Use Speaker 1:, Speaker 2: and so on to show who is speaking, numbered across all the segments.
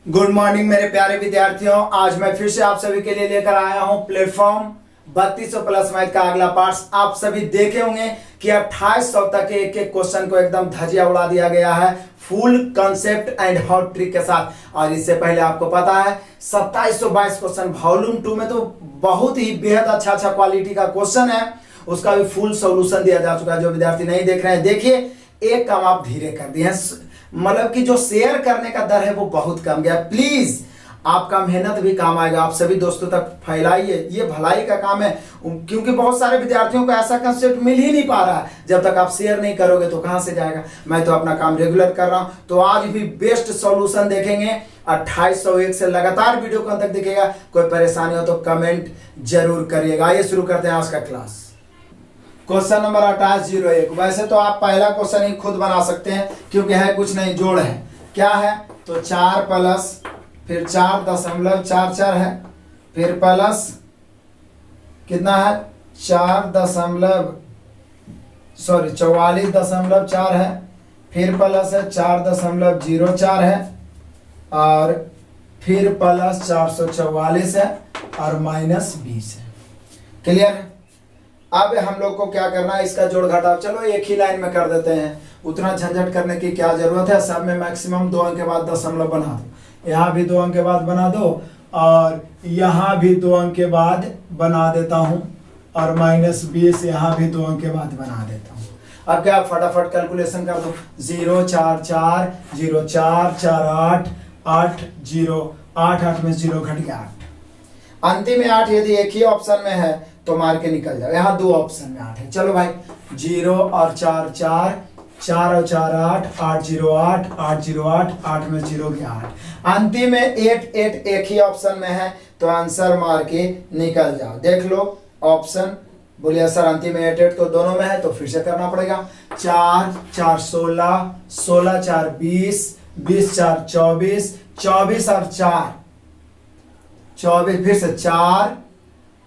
Speaker 1: Good morning मेरे प्यारे विद्यार्थियों। आज मैं फिर से आप सभी के लिए लेकर आया हूं प्लेटफॉर्म 3200 प्लस मैथ का अगला पार्ट। आप सभी देखे होंगे कि 2800 तक के एक एक क्वेश्चन को एकदम धजिया उड़ा दिया गया है full concept and hot trick के साथ। और इससे पहले आपको पता है 2722 क्वेश्चन वॉल्यूम 2 में तो बहुत ही बेहद अच्छा क्वालिटी का क्वेश्चन है, उसका भी फुल सॉल्यूशन दिया जा चुका है। जो विद्यार्थी नहीं देख रहे हैं देखिए, एक काम आप धीरे कर दिए हैं, मतलब कि जो शेयर करने का दर है वो बहुत कम गया। प्लीज आपका मेहनत भी काम आएगा, आप सभी दोस्तों तक फैलाइए, ये भलाई का काम है। क्योंकि बहुत सारे विद्यार्थियों को ऐसा कंसेप्ट मिल ही नहीं पा रहा है, जब तक आप शेयर नहीं करोगे तो कहां से जाएगा। मैं तो अपना काम रेगुलर कर रहा हूं, तो आज भी बेस्ट सॉल्यूशन देखेंगे। 2801 से लगातार वीडियो को अंत तक दिखेगा। कोई परेशानी हो तो कमेंट जरूर करिएगा। आइए शुरू करते हैं आज का क्लास। Question number 2801। वैसे तो आप पहला क्वेश्चन ही खुद बना सकते हैं क्योंकि है कुछ नहीं, जोड़ है। क्या है तो 4 प्लस फिर 4.44 है, फिर प्लस कितना है 44.4 है, फिर प्लस है 4.04 है, और फिर प्लस 444 है और माइनस 20 है। क्लियर है। अब हम लोग को क्या करना है, इसका जोड़ घटाव चलो एक ही लाइन में कर देते हैं, उतना झंझट करने की क्या जरूरत है। सब में मैक्सिमम 2 अंक के बाद दशमलव बना दो, यहाँ भी 2 अंक के बाद बना दो और यहाँ भी 2 अंक के बाद बना देता हूँ, और माइनस 20 यहाँ भी 2 अंक के बाद बना देता हूँ। अब क्या फटाफट कैलकुलेशन कर दो। 0 4 4 0 4 4 8 8 0 8 8 में 0 घट गया 8। अंतिम में 8 यदि एक ही ऑप्शन में है तो मार के निकल जाओ। यहाँ 2 ऑप्शन में 8 है। चलो भाई 0 और 4 4 4 और 4 8 8 0 8 8 0 8 8 में 0 गया 8। अंतिम में 8 8 एक ही ऑप्शन में है तो आंसर मार के निकल जाओ। देख लो ऑप्शन, बोलिए सर अंतिम में 8 8 तो दोनों में है, तो फिर से करना पड़ेगा। 4 4 16 16 4 20 20 4 24 24 और 4 24, फिर से 4,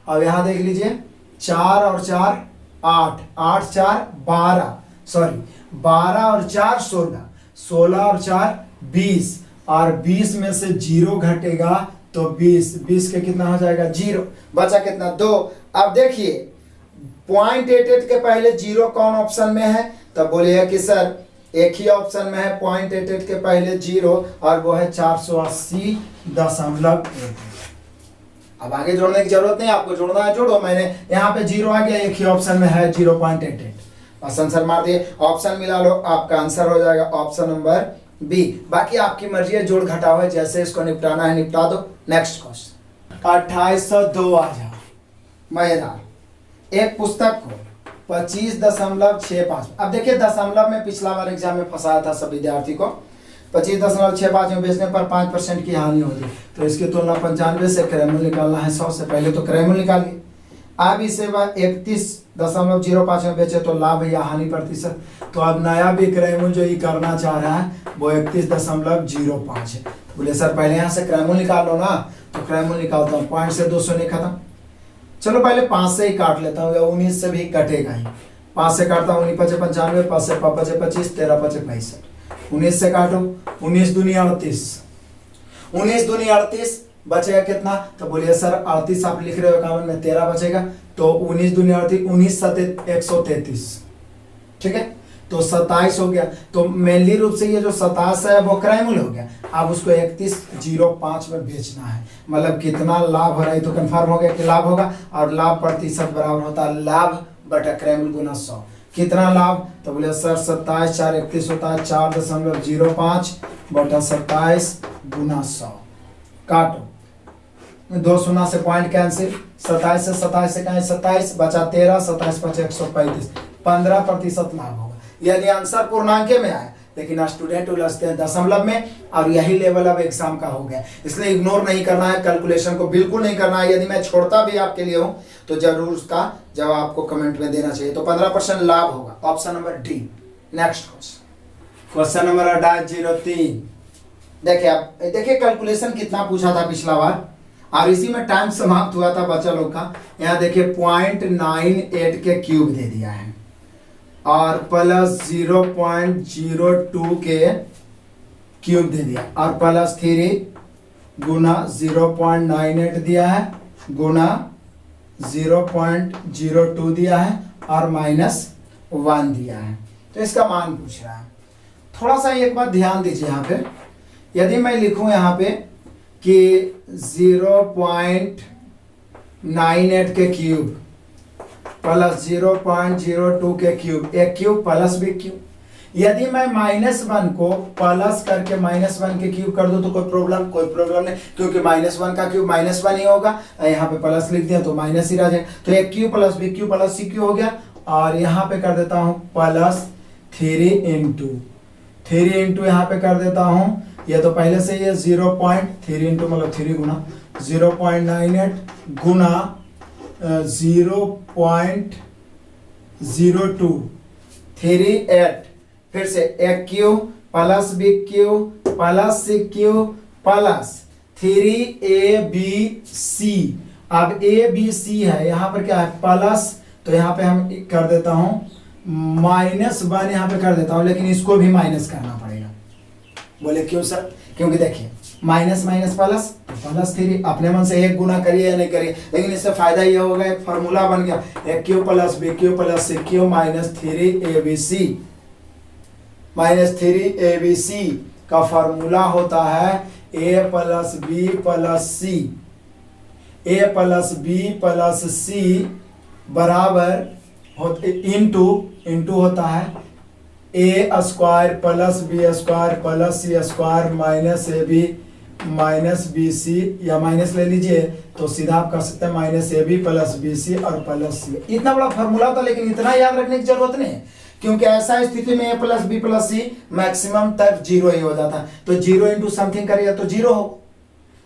Speaker 1: अब यहां देख लीजिए 4 और 4 8 8 4 12, सॉरी 12 और 4 16 16 और 4 20, और 20 में से 0 घटेगा तो 20 के कितना हो जाएगा 0, बचा कितना 2। अब देखिए 0.88 के पहले 0 कौन ऑप्शन में है, तब बोलिए कि सर एक ही ऑप्शन में है 0.88 के पहले 0, और वो है 480.1। अब आगे जोड़ने की जरूरत नहीं, आपको जोड़ना है जोड़ो। मैंने यहाँ पे 0 आ गया, एक ही ऑप्शन में है 0.88, बस आंसर मार दिए। ऑप्शन मिला लो, आपका आंसर हो जाएगा ऑप्शन नंबर बी। बाकी आपकी मर्जी है, जोड़ घटाव है, जैसे इसको निपटाना है निपटा दो। नेक्स्ट क्वेश्चन 2802 आ जाओ। मजेदार एक पुस्तक को 25.65। अब देखिए दशमलव में पिछला बार एग्जाम में फंसाया था सब विद्यार्थी को। 25.65 में बेचने पर 5% की हानि होगी, तो इसकी तुलना 95 से क्रयमूल्य निकालना है 100 से। पहले तो क्रयमूल्य निकालिए। अब इसे 31.05 में बेचे तो लाभ या हानि प्रतिशत, तो अब नया भी क्रयमूल्य जो ये करना चाह रहा है वो 31.05 है। बोले सर पहले यहाँ से क्रयमूल्य निकाल लो ना, तो क्रयमूल्य निकालता हूँ। पॉइंट से 200 नहीं खत्म, चलो पहले 5 से ही काट लेता हूँ, या 19 से भी कटेगा ही। 5 से काटता हूँ 19 5 95, 5 से 5 25 13 5 65। 19 से काटो 19 दूनी 38, 19 दूनी 38, बचेगा कितना, तो बोलिए सर 38 आप लिख रहे हो 51 में 13 बचेगा, तो 19 दूनी 38, 19 7 133, ठीक है, तो 27 हो गया। तो मेनली रूप से ये जो 27 है वो क्रयमूल्य हो गया। अब उसको 31.05 में बेचना है, मतलब कितना लाभ हो रहा है, तो कंफर्म हो गया कि लाभ होगा, और लाभ प्रतिशत बराबर होता है लाभ बटा क्रयमूल्य गुना 100। कितना लाभ, तो बोले सर 27 4 31 होता है 4.05 बटा 27 गुना 100। काटो 2 शून्य से पॉइंट कैंसिल, 27 से 27 बचा 13, 27 5 135, 15% लाभ होगा यदि आंसर पूर्णांक में आए। लेकिन स्टूडेंट उलझते हैं दशमलव में, और यही लेवल अब एग्जाम का हो गया, इसलिए इग्नोर नहीं करना है, कैलकुलेशन को बिल्कुल नहीं करना है। यदि मैं छोड़ता भी आपके लिए हूं तो जरूर उसका जवाब आपको कमेंट में देना चाहिए। तो 15% लाभ होगा, option number D. Next question number 2803। देखिए आप देखिए कैलकुलेशन कितना पूछा था पिछला बार, और इसी में टाइम समाप्त हुआ था बच्चा लोग का। यहाँ देखिए 0.98 के क्यूब दे दिया है, और प्लस 0.02 के क्यूब दे दिया, और प्लस 3 गुना 0.98 दिया है गुना 0.02 दिया है और -1 दिया है। तो इसका मान पूछ रहा है। थोड़ा सा एक बात ध्यान दीजिए यहाँ पे, यदि मैं लिखूं यहाँ पे कि 0.98 के क्यूब प्लस 0.02 के क्यूब, एक क्यूब प्लस बी क्यूब, यदि मैं -1 को प्लस करके -1 के क्यूब कर दूं तो कोई प्रॉब्लम नहीं, क्योंकि -1 का क्यूब -1 ही होगा। यहाँ पे प्लस लिख दिया तो माइनस ही रह जाएगा। तो एक cube plus B cube plus C cube हो गया, और यहाँ पे कर देता हूँ प्लस 3 इंटू यहाँ पे कर देता हूँ, ये तो पहले से ये 0.3 इंटू मतलब 3 गुना 0.98 गुना 0.02 38, फिर से a cube plus B cube plus C cube plus 3abc। अब abc है, यहाँ पर क्या है प्लस, तो यहाँ पे हम कर देता हूँ -1 यहाँ पे कर देता हूँ, लेकिन इसको भी माइनस करना पड़ेगा। बोले क्यों सर? क्योंकि देखिए माइनस माइनस प्लस, प्लस 3, अपने मन से एक गुना करिए या नहीं करिए, लेकिन इससे फायदा ये होगा, एक फार्मूला बन गया, a cube plus B cube plus C cube -3abc का फार्मूला होता है a plus B plus C बराबर इंटू होता है a square plus B square plus C square minus bc, या माइनस ले लीजिए तो सीधा आप कर सकते हैं -ab प्लस bc और प्लस सी। इतना बड़ा फार्मूला होता है, लेकिन इतना याद रखने की जरूरत नहीं है, क्योंकि ऐसा स्थिति में a plus B plus C maximum तक 0 ही हो जाता है। तो 0 इंटू समथिंग करिए तो 0 हो,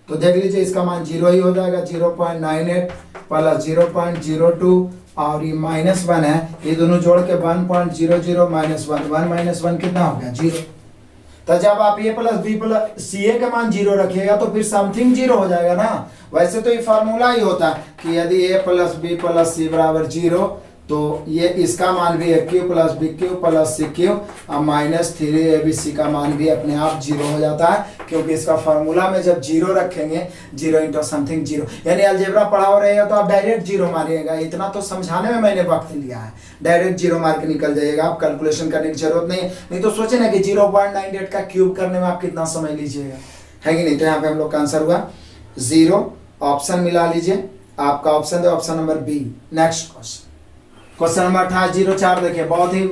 Speaker 1: तो देख लीजिए इसका मान 0 ही हो जाएगा। 0.98 प्लस 0.02 और ये -1 है, ये दोनों जोड़ के 1.00 -1 -1 कितना हो गया 0। तो जब आप a प्लस बी प्लस सी ए का मान 0 रखिएगा तो फिर समथिंग 0 हो जाएगा ना। वैसे तो ये फार्मूला ही होता है कि यदि a plus B plus C बराबर 0 तो ये इसका मान भी है cube plus B cube plus C cube और -3abc का मान भी अपने आप 0 हो जाता है, क्योंकि इसका फार्मूला में जब 0 रखेंगे 0 इंटू समथिंग 0, यानी अलजेब्रा पढ़ा हो रहेगा तो आप डायरेक्ट 0 मारिएगा। इतना तो समझाने में मैंने वक्त लिया है, डायरेक्ट 0 मार के निकल जाइएगा, आप कैलकुलेशन करने की जरूरत नहीं तो सोचे ना कि 0.98 का क्यूब करने में आप कितना समय लीजिएगा, है कि नहीं। तो यहाँ पे हम लोग का आंसर हुआ 0। ऑप्शन मिला लीजिए, आपका ऑप्शन है option number B. Next question number 2804 देखिए, बहुत ही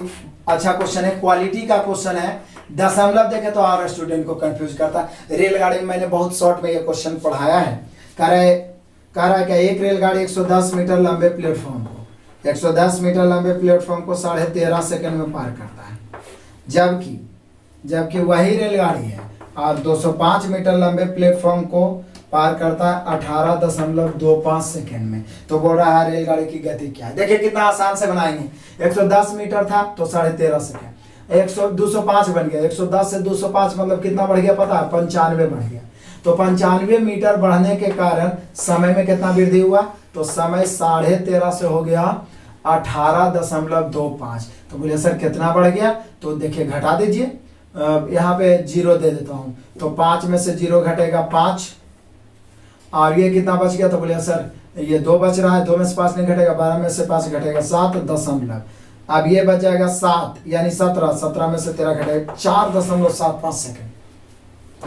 Speaker 1: अच्छा क्वेश्चन है, क्वालिटी का क्वेश्चन है। दशमलव देखे तो हर स्टूडेंट को कंफ्यूज करता है। रेलगाड़ी में मैंने बहुत शॉर्ट में ये क्वेश्चन पढ़ाया है। कह रहा है कि एक रेलगाड़ी 110 मीटर लंबे प्लेटफॉर्म को 110 मीटर लंबे प्लेटफॉर्म को 13.5 सेकंड में पार करता है, जबकि वही रेलगाड़ी है और 205 मीटर लंबे प्लेटफॉर्म को पार करता है 18.25 सेकेंड में। तो बोल रहा है रेलगाड़ी की गति क्या है। देखिए कितना आसान से बनाएंगे। 110 मीटर था तो 13.5 सेकेंड, 205 बन गया, 110 से 205 मतलब कितना बढ़ गया पता है, 95 बढ़ गया। तो 95 मीटर बढ़ने के कारण समय में कितना वृद्धि हुआ, तो समय 13.5 से हो गया 18.25। तो बोलिए सर कितना बढ़ गया, तो देखिए घटा दीजिए, यहाँ पे 0 दे देता हूँ, तो 5 में से 0 घटेगा 5 और ये कितना बच गया, तो बोलिए सर ये 2 बच रहा है, 2 में से 5 नहीं घटेगा, 12 में से 5 घटेगा 7 दशमलव, अब ये बच जाएगा 7 यानी 17 में से 13 घटेगा 4.75 सेकेंड।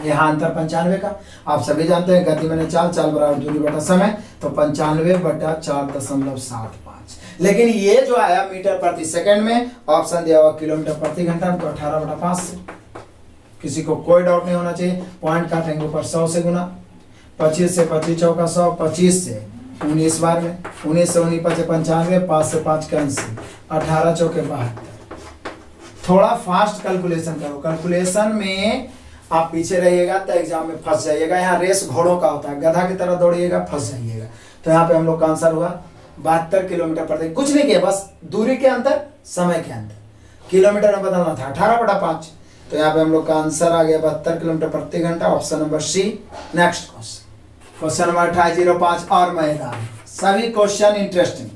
Speaker 1: यहाँ अंतर 95 का, आप सभी जानते हैं गति मैंने चाल बराबर दूरी बटा समय, तो 95 बटा 4.75। लेकिन ये जो आया मीटर प्रति सेकंड में, ऑप्शन दिया हुआ किलोमीटर प्रति घंटा में, तो 18/5 से। किसी को कोई डाउट नहीं होना चाहिए। पॉइंट काटेंगे ऊपर 100 से गुना, 25 से 25 चौका 100, 25 से 19 बार में, 19 से 19 5 95, 5 से 5 कैंसिल, 18 चौके 72। थोड़ा फास्ट कैलकुलेशन करो, कैलकुलेशन में आप पीछे रहिएगा तो एग्जाम में फंस जाइएगा। यहाँ रेस घोड़ों का होता है, गधा की तरह दौड़िएगा फंस जाइएगा। तो यहाँ पे हम लोग का आंसर हुआ 72 किलोमीटर प्रति, कुछ नहीं किया, बस दूरी के अंतर समय के अंतर किलोमीटर में बदलना था, 18/5। तो यहाँ पे हम लोग का आंसर आ गया 72 किलोमीटर प्रति घंटा, option number C. Next question number 2805 और मैदान, सभी क्वेश्चन इंटरेस्टिंग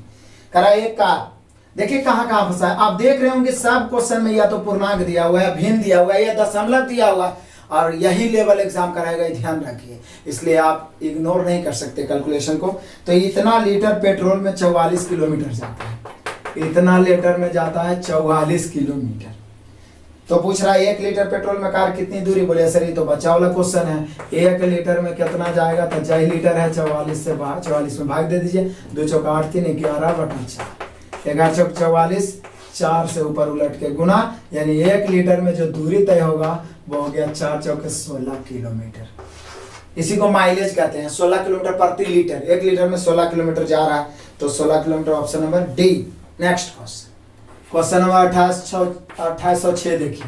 Speaker 1: करा। एक कार, देखिए कहाँ कहाँ फंसा है, आप देख रहे होंगे सब क्वेश्चन में या तो पूर्णांक दिया हुआ है, भिन्न दिया हुआ है, या दशमलव दिया हुआ है, और यही लेवल एग्जाम कराएगा, ध्यान रखिए, इसलिए आप इग्नोर नहीं कर सकते कैलकुलेशन को। तो इतना लीटर पेट्रोल में 44 किलोमीटर जाता है, इतना लीटर में जाता है 44 किलोमीटर। तो पूछ रहा है 1 लीटर पेट्रोल में कार कितनी दूरी, बोले सर ये तो बचा वाला क्वेश्चन है, 1 लीटर में कितना जाएगा, तो 4 लीटर है 44 से 44 में भाग दे दीजिए, 2 चौका 8 3 11/4, 11 चौक 44, 4 से ऊपर उलट के गुना, यानी 1 लीटर में जो दूरी तय होगा वो हो गया 4 चौके 16 किलोमीटर। इसी को माइलेज कहते हैं, 16 किलोमीटर प्रति लीटर, 1 लीटर में 16 किलोमीटर जा रहा है, तो 16 kilometre option number D. Next question number 2806 देखिए,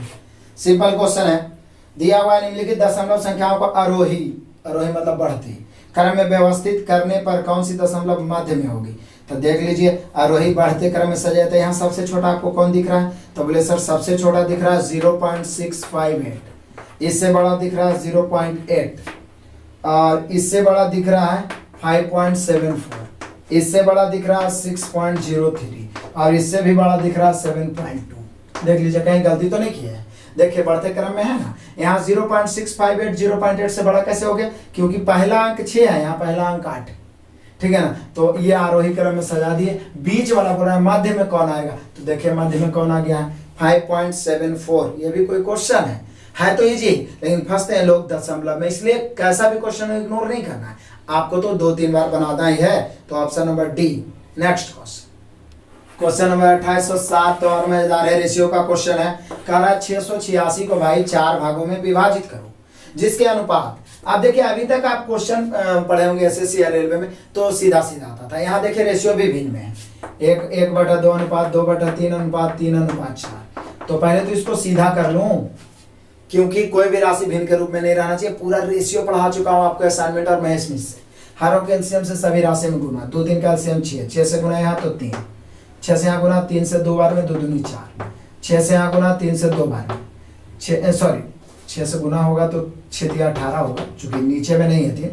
Speaker 1: सिंपल क्वेश्चन है, दिया हुआ निम्नलिखित दशमलव संख्याओं को आरोही मतलब बढ़ती क्रम में व्यवस्थित करने पर कौन सी दशमलव मध्य में होगी। तो देख लीजिए आरोही बढ़ते क्रम में सजाए, तो यहाँ सबसे छोटा आपको कौन दिख रहा है, तो बोले सर सबसे छोटा दिख रहा है 0.658, इससे बड़ा दिख रहा है 0.8, और इससे बड़ा दिख रहा है 5.74, इससे बड़ा दिख रहा है 6.03, और इससे भी बड़ा दिख रहा है 7.2। देख लीजिए कहीं गलती तो नहीं की है, देखिए बढ़ते क्रम में है ना, यहाँ 0.658 0.8 से बड़ा कैसे हो गया, क्योंकि पहला अंक 6 है, यहाँ पहला अंक 8, ठीक है ना, तो ये आरोही क्रम में सजा दिए। बीच वाला बोल रहा है मध्य में कौन आएगा, तो देखिए मध्य में कौन आ गया है 5.74, ये भी कोई क्वेश्चन है तो इजी, लेकिन फंसते हैं लोग दशमलव में, इसलिए कैसा भी क्वेश्चन इग्नोर नहीं करना है, आपको तो 2-3 बार बनाना ही है। तो option number D. Next question number 2807 तो और मजेदार है, रेशियो का क्वेश्चन है, कह रहा है 686 को भाई 4 भागों में विभाजित करो, जिसके अनुपात, आप देखिए अभी तक आप क्वेश्चन पढ़े होंगे एसएससी या रेलवे में, तो सीधा सीधा आता था, यहाँ देखिए रेशियो भी भिन्न में है, 1/2 अनुपात 2/3 अनुपात 3/4। तो पहले तो इसको सीधा कर लूं, क्योंकि कोई भी राशि भिन्न के रूप में नहीं रहना चाहिए, पूरा रेशियो पढ़ा चुका हूं आपको असाइनमेंट और महेश मिस से, हरों के एलसीएम से सभी राशि में गुना, 2 3 का एलसीएम 6 से गुना यहाँ तो 3, 6 से यहाँ गुना 3 से 2 बार में 2 दूनी 4, 6 से यहाँ गुना 3 से 2 बार में 6 से गुना होगा तो 6 × 18 होगा, चूंकि नीचे में नहीं है 3,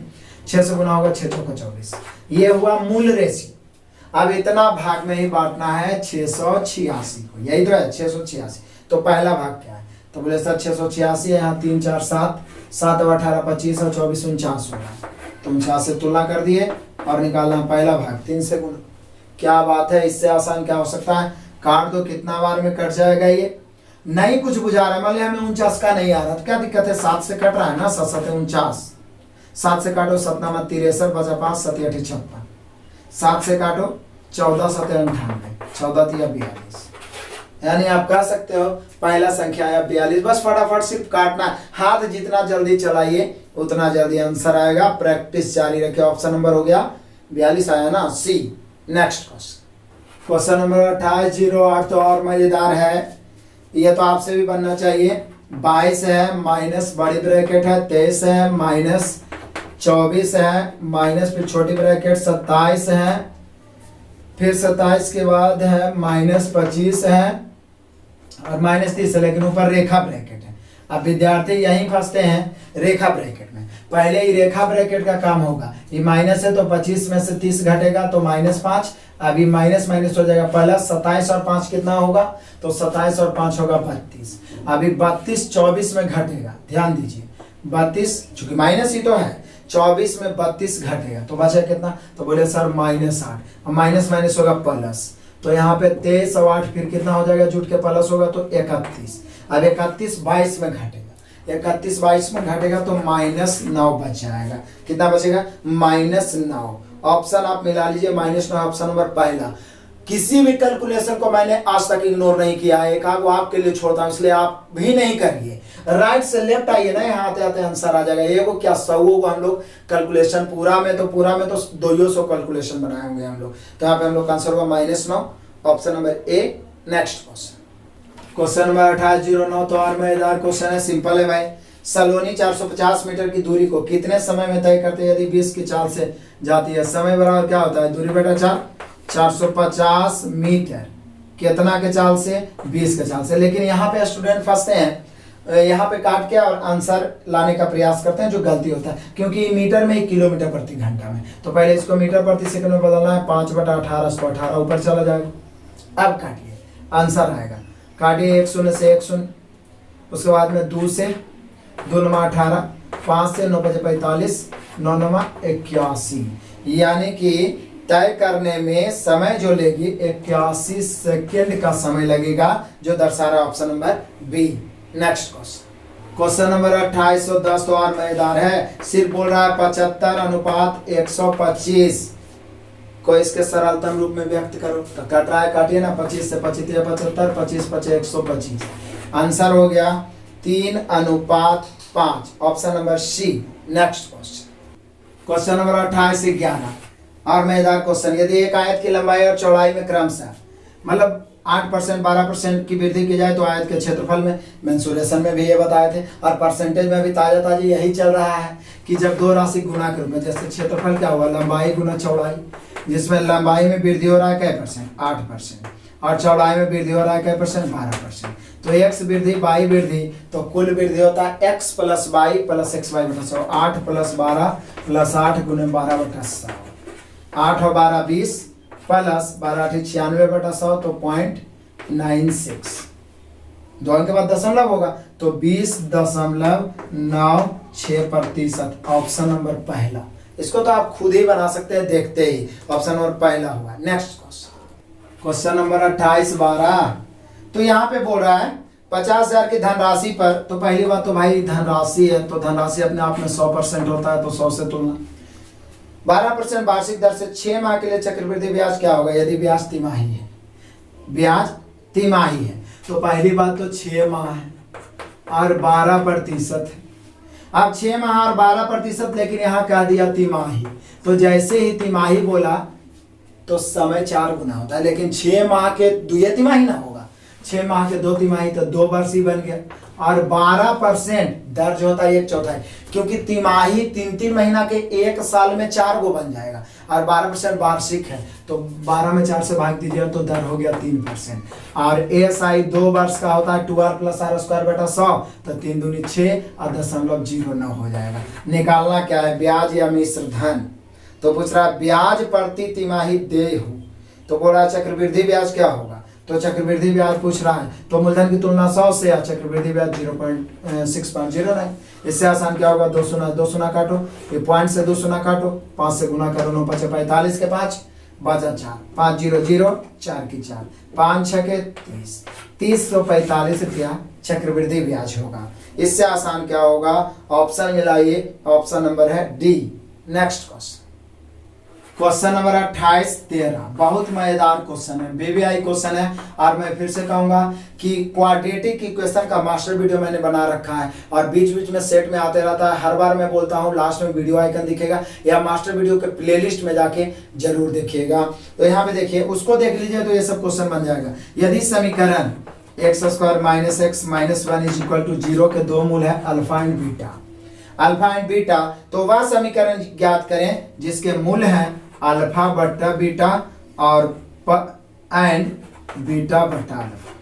Speaker 1: 6 से गुना होगा 6 चौका 24, ये हुआ मूल रेशियो। अब इतना भाग में ही बांटना है 686 को, यही तो है 686। तो पहला भाग क्या है, तो बोले सर 686 है, यहाँ 3 4 7, 7 × 18 25 और 24 49 होगा, तो 49 से तुलना कर दिए और निकालना पहला भाग 3 से गुना। क्या बात है, इससे आसान क्या हो सकता है, काट दो, कितना बार में कट जाएगा, ये नहीं कुछ बुझा रहा है, मान लिया हमें 49 का नहीं आ रहा, तो क्या दिक्कत है, 7 से कट रहा है ना, 7 7 49, 7 से काटो 7 9 63 बचा 5 7 8 56, 7 से काटो 14 7 98, 14 3 42, यानी आप कह सकते हो पहला संख्या है 42। बस फटाफट सिर्फ काटना, हाथ जितना जल्दी चलाइए उतना जल्दी आंसर आएगा, प्रैक्टिस जारी रखिए। ऑप्शन नंबर हो गया 42 आया ना, सी। नेक्स्ट क्वेश्चन नंबर 2808 तो और मजेदार है, ये तो आपसे भी बनना चाहिए। 22 है माइनस बड़ी ब्रैकेट है 23 है माइनस 24 है माइनस फिर छोटी ब्रैकेट 27 है, फिर 27 के बाद है माइनस 25 है और माइनस 30 है, लेकिन ऊपर रेखा ब्रैकेट है। अब विद्यार्थी यहीं फंसते हैं रेखा ब्रैकेट में, पहले ही रेखा ब्रैकेट का काम होगा, ये माइनस है तो 25 में से 30 घटेगा तो -5, अभी माइनस माइनस हो जाएगा, पहला 27 और 5 कितना होगा, तो 27 और 5 होगा 32, अभी 32 24 में घटेगा, ध्यान दीजिए 32 चूंकि माइनस ही तो है, 24 में 32 घटेगा तो बचा कितना, तो बोले सर -8, और माइनस माइनस होगा प्लस, तो यहाँ पे 23 और 8 फिर कितना हो जाएगा, जुट के प्लस होगा तो 31, अब 31 22 में घटेगा, 31 22 में घटेगा तो -9 बच जाएगा, कितना बचेगा -9। ऑप्शन आप मिला लीजिए -9, ऑप्शन नंबर पहला। किसी भी कैलकुलेशन को मैंने आज तक इग्नोर नहीं किया है, एक आग आपके लिए छोड़ता हूं, इसलिए आप भी नहीं करिए, राइट से लेफ्ट आइए ना, यहाँ आते आते आंसर आ जाएगा। ये को क्या 100 को हम लोग कैलकुलेशन पूरा में तो 200 कैलकुलेशन बनाए होंगे हम लोग, तो यहाँ पे हम लोग का आंसर होगा -9, option number A. Next question number 2809 तो और मजेदार क्वेश्चन है, सिंपल है भाई। सलोनी 450 मीटर की दूरी को कितने समय में तय करते हैं, यदि 20 की चाल से जाती है, समय बराबर क्या होता है, दूरी बटा 450 मीटर, कितना के चाल से, 20 के चाल से। लेकिन यहाँ पे स्टूडेंट फंसते हैं, यहाँ पे काट के और आंसर लाने का प्रयास करते हैं, जो गलती होता है, क्योंकि मीटर में किलोमीटर प्रति घंटा में, तो पहले इसको मीटर प्रति सेकंड में बदलना है, 5/18 तो 18 ऊपर चला जाएगा। अब काटिए, आंसर आएगा, काटिए 1 0 से 1 0, उसके बाद में 2 से 2 9 18, 5 से 9 बजे 45, 9 9 81, यानी कि तय करने में समय जो लेगी 81 सेकेंड का समय लगेगा, जो दर्शा रहा option number B. Next question number 2810 तो और मजेदार है। सिर्फ बोल रहा है 75 अनुपात 125 को इसके सरलतम रूप में व्यक्त करो। तो कट रहा है, काटिए ना, 25 से 25 75, 25 25 125। आंसर हो गया 3 अनुपात 5, option number C. Next question number 28 से 11 और मजेदार क्वेश्चन। यदि एक आयत की लंबाई और चौड़ाई में क्रमशः मतलब 8% 12% की वृद्धि की जाए तो आयत के क्षेत्रफल में, मेंसुरेशन में भी ये बताए थे और परसेंटेज में भी ताजा ताजी यही चल रहा है कि जब दो राशि गुना के रूप में, जैसे क्षेत्रफल क्या हुआ, लंबाई गुना चौड़ाई, जिसमें लंबाई में वृद्धि हो रहा है कै परसेंट, 8%, और चौड़ाई में वृद्धि हो रहा है कै परसेंट, 12%। तो x वृद्धि y वृद्धि, तो कुल वृद्धि होता है x प्लस y प्लस एक्स वाई बटा 100, 8 प्लस 12 प्लस 8 गुने 12 बटा 100, 8 और 12 20 प्लस 12 96 बटा 100, तो 0.96, दो अंक के बाद दशमलव होगा, तो 20.96%, ऑप्शन नंबर पहला। इसको तो आप खुद ही बना सकते हैं देखते ही, ऑप्शन नंबर पहला हुआ। नेक्स्ट क्वेश्चन नंबर 28-12 तो यहाँ पे बोल रहा है 50,000 की धनराशि पर, तो पहली बात तो भाई धनराशि है, तो धनराशि अपने आप में 100% होता है, तो 100 से तुलना 12% वार्षिक दर से 6 माह के लिए चक्रवृद्धि ब्याज क्या होगा, यदि ब्याज तिमाही है, ब्याज तिमाही है, तो पहली बात तो 6 माह है और 12% है। अब 6 माह और 12%, लेकिन यहाँ कह दिया तिमाही, तो जैसे ही तिमाही बोला तो समय 4 गुना होता है, लेकिन 6 माह के 2 तिमाही ना होगा, 6 माह के 2 तिमाही, तो 2 वर्ष ही बन गया। और 12% दर्ज होता है 1/4, क्योंकि तिमाही 3-3 महीना के एक साल में 4 गो बन जाएगा, और 12% वार्षिक है, तो 12 में 4 से भाग दीजिए तो दर हो गया 3%। और एएसआई 2 वर्ष का होता है 2r + r² बटा 100, तो 3 दूनी 6 और 0.09 हो जाएगा। निकालना क्या है, ब्याज या मिश्र धन, तो पूछ रहा है ब्याज प्रति तिमाही देय हो, तो बोल रहा है चक्रवृद्धि ब्याज क्या होगा, तो चक्रवृद्धि ब्याज पूछ रहा है, तो मूलधन की तुलना 100 से या चक्रवृद्धि ब्याज 0.609। इससे आसान क्या होगा, 2 शून्य काटो, ये पॉइंट से 2 शून्य काटो, 5 से गुना करो, 9 5 45 के 5 बचा 4, 5 0 0 4 की 4, 5 6 के 30, 3045 रुपया चक्रवृद्धि ब्याज होगा। इससे आसान क्या होगा, ऑप्शन मिलाइए, ऑप्शन नंबर है डी। नेक्स्ट क्वेश्चन नंबर 28-13 बहुत मजेदार क्वेश्चन है, बीबीआई क्वेश्चन है, और मैं फिर से कहूंगा कि क्वाड्रेटिक इक्वेशन का मास्टर वीडियो मैंने बना रखा है, और बीच बीच में सेट में आते रहता है, हर बार मैं बोलता हूं लास्ट में वीडियो आइकन दिखेगा, या मास्टर वीडियो के प्लेलिस्ट में जाके जरूर देखिएगा। तो यहाँ पे देखिए, उसको देख लीजिए तो ये सब क्वेश्चन बन जाएगा। यदि समीकरण x² - x - 1 = 0 के 2 मूल है अल्फा एंड बीटा, तो वह समीकरण ज्ञात करें जिसके मूल हैं अल्फा बटा बीटा और एंड बीटा बटा अल्फा।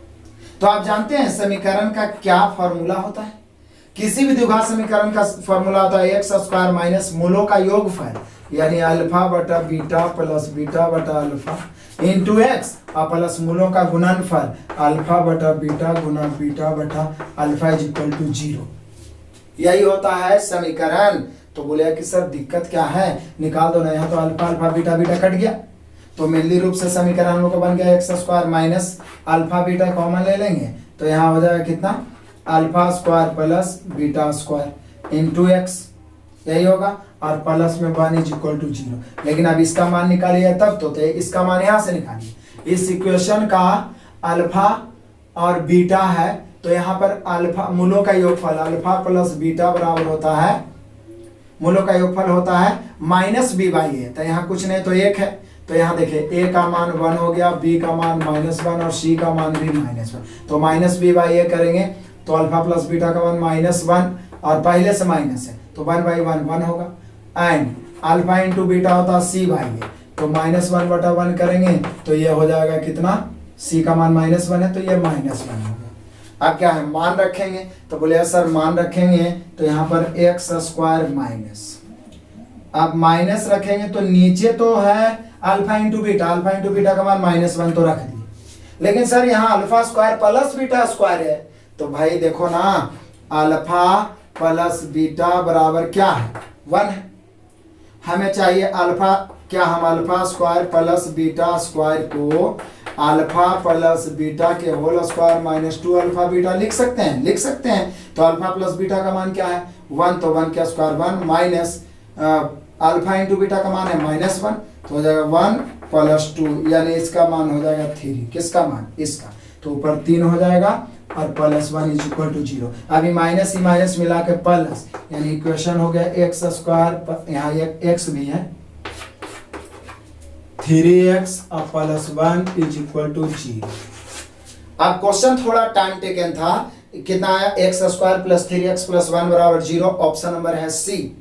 Speaker 1: तो आप जानते हैं समीकरण का क्या फॉर्मूला होता है, किसी भी द्विघात समीकरण का फॉर्मूला होता है x² माइनस मूलों का योगफल, यानी अल्फा बटा बीटा प्लस बीटा बटा अल्फा इंटू एक्स और प्लस मूलों का गुणनफल अल्फा बटा बीटा गुना बीटा बटा अल्फा = 0। यही होता है समीकरण। तो बोले कि सर दिक्कत क्या है, निकाल दो ना, यहाँ तो alpha alpha beta beta cut गया, तो मिलनी रूप से समीकरण हम लोग को बन गया x² minus alpha beta common ले लेंगे, तो यहाँ हो जाएगा कितना, α² प्लस β² इंटू एक्स, यही होगा, और प्लस में 1 = 0। लेकिन अब इसका मान निकालिए तब तो इसका मान यहाँ से निकालिए। इस इक्वेशन का अल्फा और बीटा है, तो यहाँ पर अल्फा मूलों का योगफल अल्फा प्लस बीटा बराबर होता है, मूलों का योगफल होता है -b/a, तो यहाँ कुछ नहीं तो 1 है, तो यहाँ देखिए a का मान 1 हो गया, b का मान -1 और c का मान भी -1, तो -b/a करेंगे तो अल्फा प्लस बीटा का मान -1 और पहले से माइनस है तो 1/1 1 होगा, एंड अल्फा इंटू बीटा होता है c/a, तो -1/1 करेंगे तो ये हो जाएगा कितना, c का मान -1 है तो ये -1 होगा। अब क्या है, मान रखेंगे, तो बोले सर मान रखेंगे तो यहाँ पर x² माइनस, अब माइनस रखेंगे तो नीचे तो है अल्फा इंटू बीटा का मान -1 तो रख दिए, लेकिन सर यहाँ अल्फा² प्लस बीटा² है, तो भाई देखो ना अल्फा प्लस बीटा बराबर क्या है 1 है। हमें चाहिए अल्फा, क्या हम alpha square plus beta square को अल्फा प्लस बीटा के whole square minus 2 alpha beta लिख सकते हैं, लिख सकते हैं। तो अल्फा प्लस बीटा का मान क्या है 1, तो 1 का square 1 minus alpha into beta का मान है -1, तो हो जाएगा 1 प्लस 2, यानी इसका मान हो जाएगा 3। किसका मान? इसका। तो ऊपर 3 हो जाएगा और +1 इज इक्वल टू 0। अभी माइनस ही माइनस मिला के प्लस, यानी इक्वेशन हो गया एक्स स्क्वायर, यहाँ एक एक्स भी है, 3x और +1 इज इक्वल टू 0। अब क्वेश्चन थोड़ा टाइम टेकन था, कितना आया x square plus 3x plus 1 बराबर 0, ऑप्शन नंबर है सी।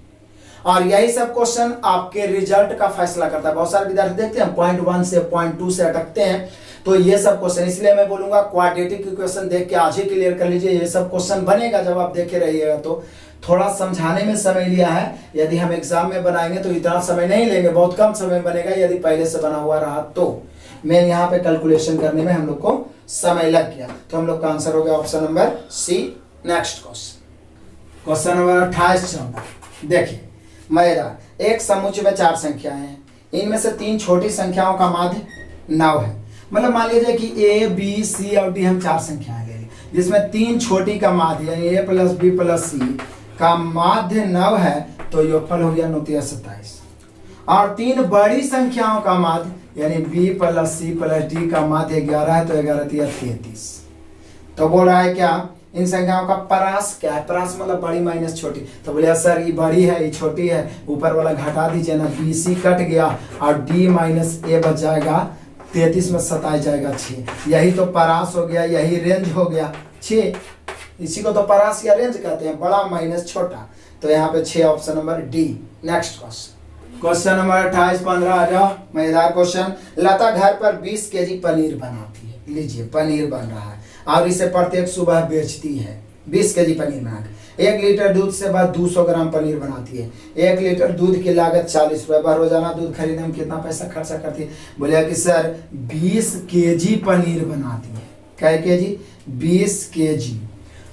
Speaker 1: और यही सब क्वेश्चन आपके रिजल्ट का फैसला करता है। बहुत सारे विद्यार्थी देखते हैं पॉइंट 1 से पॉइंट 2 से अटकते हैं, तो ये सब क्वेश्चन, इसलिए मैं बोलूंगा क्वाड्रेटिक इक्वेशन देख के आज ही क्लियर कर लीजिए। ये सब क्वेश्चन बनेगा जब आप देखे रहिएगा, तो थोड़ा समझाने में समय लिया है। यदि हम एग्जाम में बनाएंगे तो इतना समय नहीं लेंगे, बहुत कम समय बनेगा यदि पहले से बना हुआ रहा तो। मैं यहाँ पे कैलकुलेशन करने में हम लोग को समय लग गया, तो हम लोग का आंसर हो गया option number C. Next question number 28-14 देखिए, मजेदार। एक समुच्चय में 4 संख्याएं हैं, इनमें से 3 छोटी संख्याओं का माध्य 9 है। मतलब मान लीजिए कि ए बी सी और डी हम 4 संख्याएं ले ली, जिसमें 3 छोटी का माध्य यानी ए प्लस बी प्लस सी का माध्य 9 है, तो योगफल हो गया 9 × 27। और 3 बड़ी संख्याओं का माध्य यानी B plus C plus D का माध्य 11 है, तो 11 × 33। तो बोल रहा है क्या, इन संख्याओं का परास क्या है? परास मतलब बड़ी माइनस छोटी। तो बोले सर ये बड़ी है ये छोटी है, ऊपर वाला घटा दीजिए ना, बी सी कट गया और डी माइनस ए बच जाएगा, 33 में 27 जाएगा 6। यही तो परास हो गया, यही रेंज हो गया 6। इसी को तो परास या रेंज कहते हैं, बड़ा माइनस छोटा। तो यहाँ पे 6 option number D. Next question number 28-15 आ जाओ, मजेदार क्वेश्चन। लता घर पर 20 केजी पनीर बनाती है, लीजिए पनीर बन रहा है और इसे प्रत्येक सुबह बेचती है। 20 केजी पनीर बनाकर 1 लीटर दूध से बाद 200 ग्राम पनीर बनाती है। 1 लीटर दूध की लागत 40 रुपये। रोजाना दूध खरीदने में कितना पैसा खर्चा करती है? बोले कि सर 20 केजी पनीर बनाती है। क्या केजी? 20 केजी।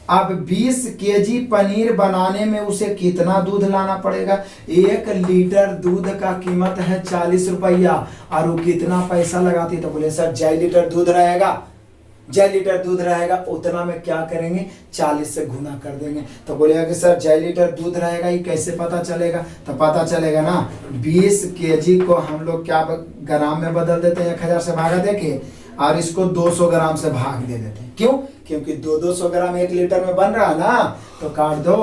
Speaker 1: अब 20 केजी पनीर बनाने में उसे कितना दूध लाना पड़ेगा? 1 लीटर दूध का कीमत है 40 रुपया और वो कितना पैसा लगाती है? तो बोले सर 1 लीटर दूध रहेगा, 1 लीटर दूध रहेगा, उतना में क्या करेंगे 40 से गुना कर देंगे। तो बोलेगा कि सर 1 लीटर दूध रहेगा, ये कैसे पता चलेगा? तो पता चलेगा ना, 20 केजी को हम लोग क्या ग्राम में बदल देते हैं, 1000 से भागा देके, और इसको 200 ग्राम से भाग दे देते हैं। क्यों? क्योंकि 200 ग्राम 1 लीटर में बन रहा है ना, तो काट दो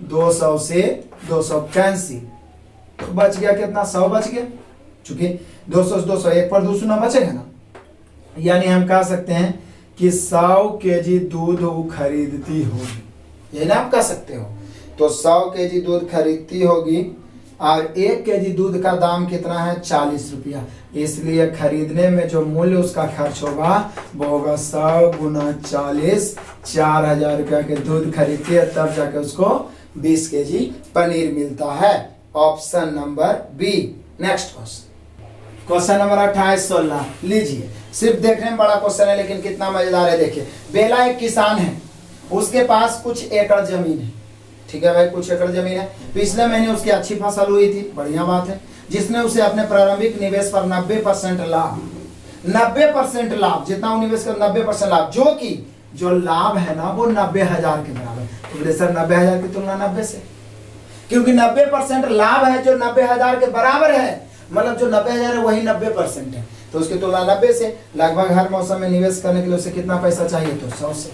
Speaker 1: 200 से 200 कैंसिल, तो बच गया कितना? 100 बच गया। चूंकि 200 से 200 1 पर 2 बचेगा ना, यानी हम कह सकते हैं कि 100 केजी दूध वो खरीदती होगी, ये ना आप कह सकते हो। तो 100 केजी दूध खरीदती होगी और 1 केजी दूध का दाम कितना है? 40 रुपया। इसलिए खरीदने में जो मूल्य उसका खर्च होगा वो होगा 100 गुना 40, 4000 रुपया के दूध खरीदती है, तब जाके उसको 20 केजी पनीर मिलता है। Option number B. Next question number 28-16 लीजिए। सिर्फ देखने में बड़ा क्वेश्चन है लेकिन कितना मजेदार है, देखिए। बेला एक किसान है, उसके पास कुछ एकड़ जमीन है, ठीक है भाई, कुछ एकड़ जमीन है। पिछले महीने उसकी अच्छी फसल हुई थी, बढ़िया बात है, जिसने उसे अपने प्रारंभिक निवेश पर 90% लाभ, 90% लाभ, जितना वो निवेश कर 90% लाभ, जो कि जो लाभ है ना वो 90,000 के बराबर। तो बोले सर 90,000 की तुलना 90 से, क्योंकि 90% लाभ है जो 90,000 के बराबर है, मतलब जो 90,000 है वही 90% है, तो उसकी तुलना 90 से। लगभग हर मौसम में निवेश करने के लिए उसे कितना पैसा चाहिए? तो 100 से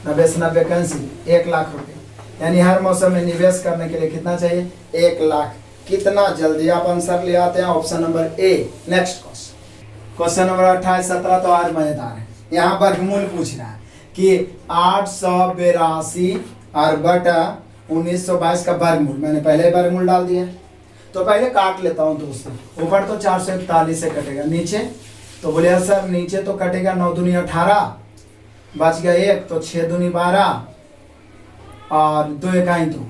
Speaker 1: 90 से 90 कैंसिल, 1 लाख रुपए। यानी हर मौसम में निवेश करने के लिए कितना चाहिए? 1 लाख। कितना जल्दी आप आंसर ले आते हैं, option number A. Next question number 28-17 तो आज मजेदार है। यहाँ वर्गमूल पूछ रहा है कि 882 और बटा 1922 का वर्गमूल, मैंने पहले वर्गमूल डाल दिया, तो पहले काट लेता हूँ दोस्तों। ऊपर तो 441 से कटेगा, नीचे तो बोले सर नीचे तो कटेगा 9 दूनी 18, बच गया 1, तो 6 दूनी 12 और 2 इकाई 2,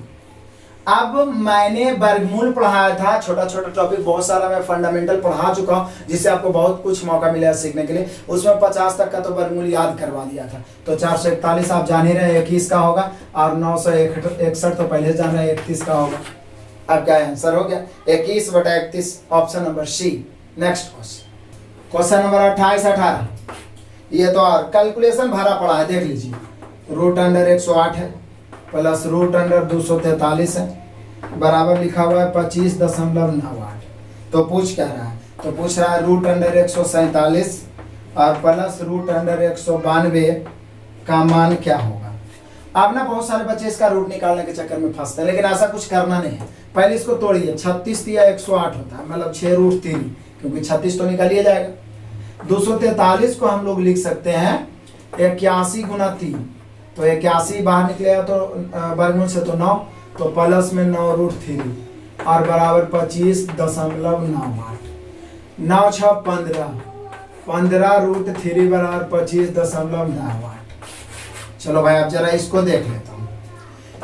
Speaker 1: अब मैंने वर्गमूल पढ़ाया था, छोटा छोटा टॉपिक बहुत सारा मैं फंडामेंटल पढ़ा चुका हूँ, जिससे आपको बहुत कुछ मौका मिला सीखने के लिए। उसमें 50 तक का तो वर्गमूल याद करवा दिया था। तो 441 आप जान ही रहे 21 का होगा, और 961 तो पहले जान रहे 31 का होगा। अब क्या आंसर हो गया 21/31, option number C. Next question number 28-18। ये तो और कैलकुलेशन भरा पड़ा है, देख लीजिए। रूट अंडर 108 है प्लस रूट अंडर 243 है, बराबर लिखा हुआ है 25.98। तो पूछ क्या रहा है, तो पूछ रहा है रूट अंडर 147 और प्लस रूट अंडर 192 का मान क्या होगा। अब ना बहुत सारे बच्चे इसका रूट निकालने के चक्कर में फंसते हैं, लेकिन ऐसा कुछ करना नहीं है। पहले इसको तोड़िए, 36 दिया 108 होता है, मतलब 6 रूट 3, क्योंकि 36 तो निकालिए जाएगा। 243 को हम लोग लिख सकते हैं 81 गुना 3, तो 81 बाहर निकलेगा तो वर्गमूल से तो 9, तो प्लस में 9 रूट 3 और बराबर 25.98। 9 6 15, 15 रूट 3 बराबर 25.98। चलो भाई अब जरा इसको देख लेता हूँ।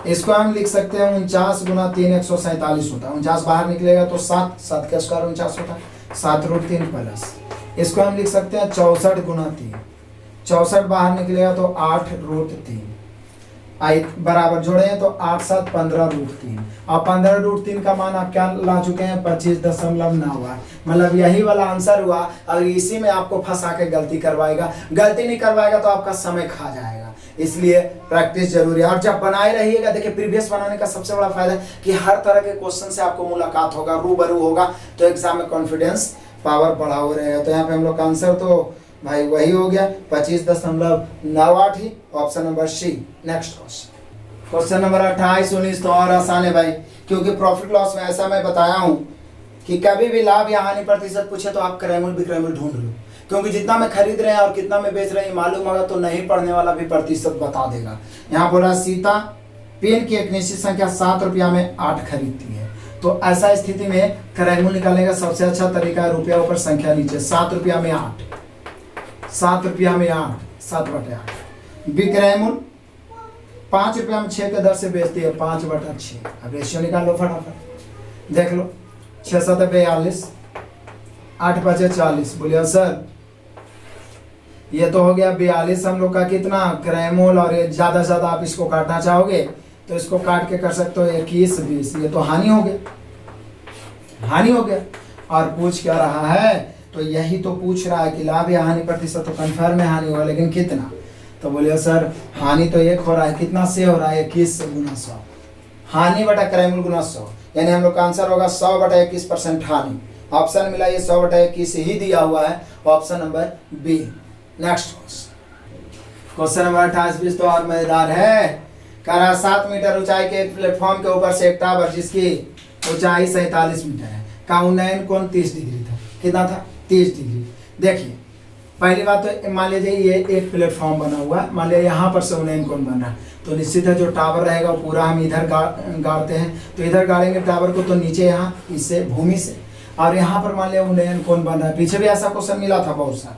Speaker 1: इसको हम लिख सकते हैं 49 गुना 3 147 होता है। 49 बाहर निकलेगा तो 7, 7 का स्क्वायर 49 होता है, 7 रूट 3 प्लस। इसको हम लिख सकते हैं 64 गुना 3, 64 बाहर निकलेगा तो 8 रूट 3, बराबर जोड़े हैं तो 8 7 15 रूट 3, और 15 रूट 3 का मान आप क्या ला चुके हैं 25.98। मतलब यही वाला आंसर हुआ। अगर इसी में आपको फंसा के गलती करवाएगा, गलती नहीं करवाएगा तो आपका समय खा जाएगा। इसलिए प्रैक्टिस जरूरी है, और जब बनाए रहिएगा। देखिए प्रीवियस बनाने का सबसे बड़ा फायदा है कि हर तरह के क्वेश्चन से आपको मुलाकात होगा, रूबरू होगा, तो एग्जाम में कॉन्फिडेंस पावर बढ़ा हो रहेगा। तो यहाँ पे हम लोग का आंसर तो भाई वही हो गया 25.98 ही, option number C. Next question number 28 19 तो और आसान है भाई, क्योंकि प्रॉफिट लॉस में ऐसा मैं बताया हूँ कि कभी भी लाभ या हानि प्रतिशत पूछे तो आप क्रयमूल विक्रयमूल ढूंढ लो, क्योंकि जितना में खरीद रहे हैं और कितना में बेच रहे हैं मालूम होगा तो नहीं पढ़ने वाला भी प्रतिशत बता देगा। यहाँ बोला सीता पेन की एक निश्चित संख्या 7 रुपया में 8 खरीदती है, तो ऐसा स्थिति में क्रयमूल निकालने का सबसे अच्छा तरीका है रुपया ऊपर संख्या नीचे। 7 रुपया में 8, 7 रुपया में 8, 7/8। विक्रयमूल 5 रुपया में 6 के दर से बेचती है, 5/6। अब रेशियो निकाल लो फटाफट, देख लो 6 7 42, 8 5 40। बोलिए सर ये तो हो गया 42 हम लोग का कितना क्रयमूल, और ये ज़्यादा से ज़्यादा आप इसको काटना चाहोगे तो इसको काट के कर सकते हो 21 20। ये तो हानि हो गया, हानि हो गया। और पूछ क्या रहा है, तो यही तो पूछ रहा है कि लाभ या हानि प्रतिशत, तो कन्फर्म में हानि होगा, लेकिन कितना। तो बोलिए सर हानि तो 1 हो रहा है, कितना से हो रहा है 21 गुना 100, हानि बटा क्रयमूल गुना 100, यानी हम लोग का आंसर होगा 100/21% हानि। ऑप्शन मिला ये 100/21 ही दिया हुआ है, option number B. Next question number 28 20 तो और मजेदार है। कह रहा 7 मीटर ऊंचाई के प्लेटफॉर्म के ऊपर से एक टावर जिसकी ऊंचाई 47 मीटर है का उन्नयन कोण 30 डिग्री था। कितना था 30 डिग्री। देखिए पहली बात तो मान लीजिए ये एक प्लेटफॉर्म बना हुआ है, मान लीजिए यहाँ पर से उन्नयन कोण बन रहा है, तो निश्चित है जो टावर रहेगा वो पूरा हम इधर गाड़ते हैं, तो इधर गाड़ेंगे टावर को, तो नीचे यहाँ इससे भूमि से, और यहाँ पर मान लिया उन्नयन कोण बन रहा है। पीछे भी ऐसा क्वेश्चन मिला था बहुत सारा,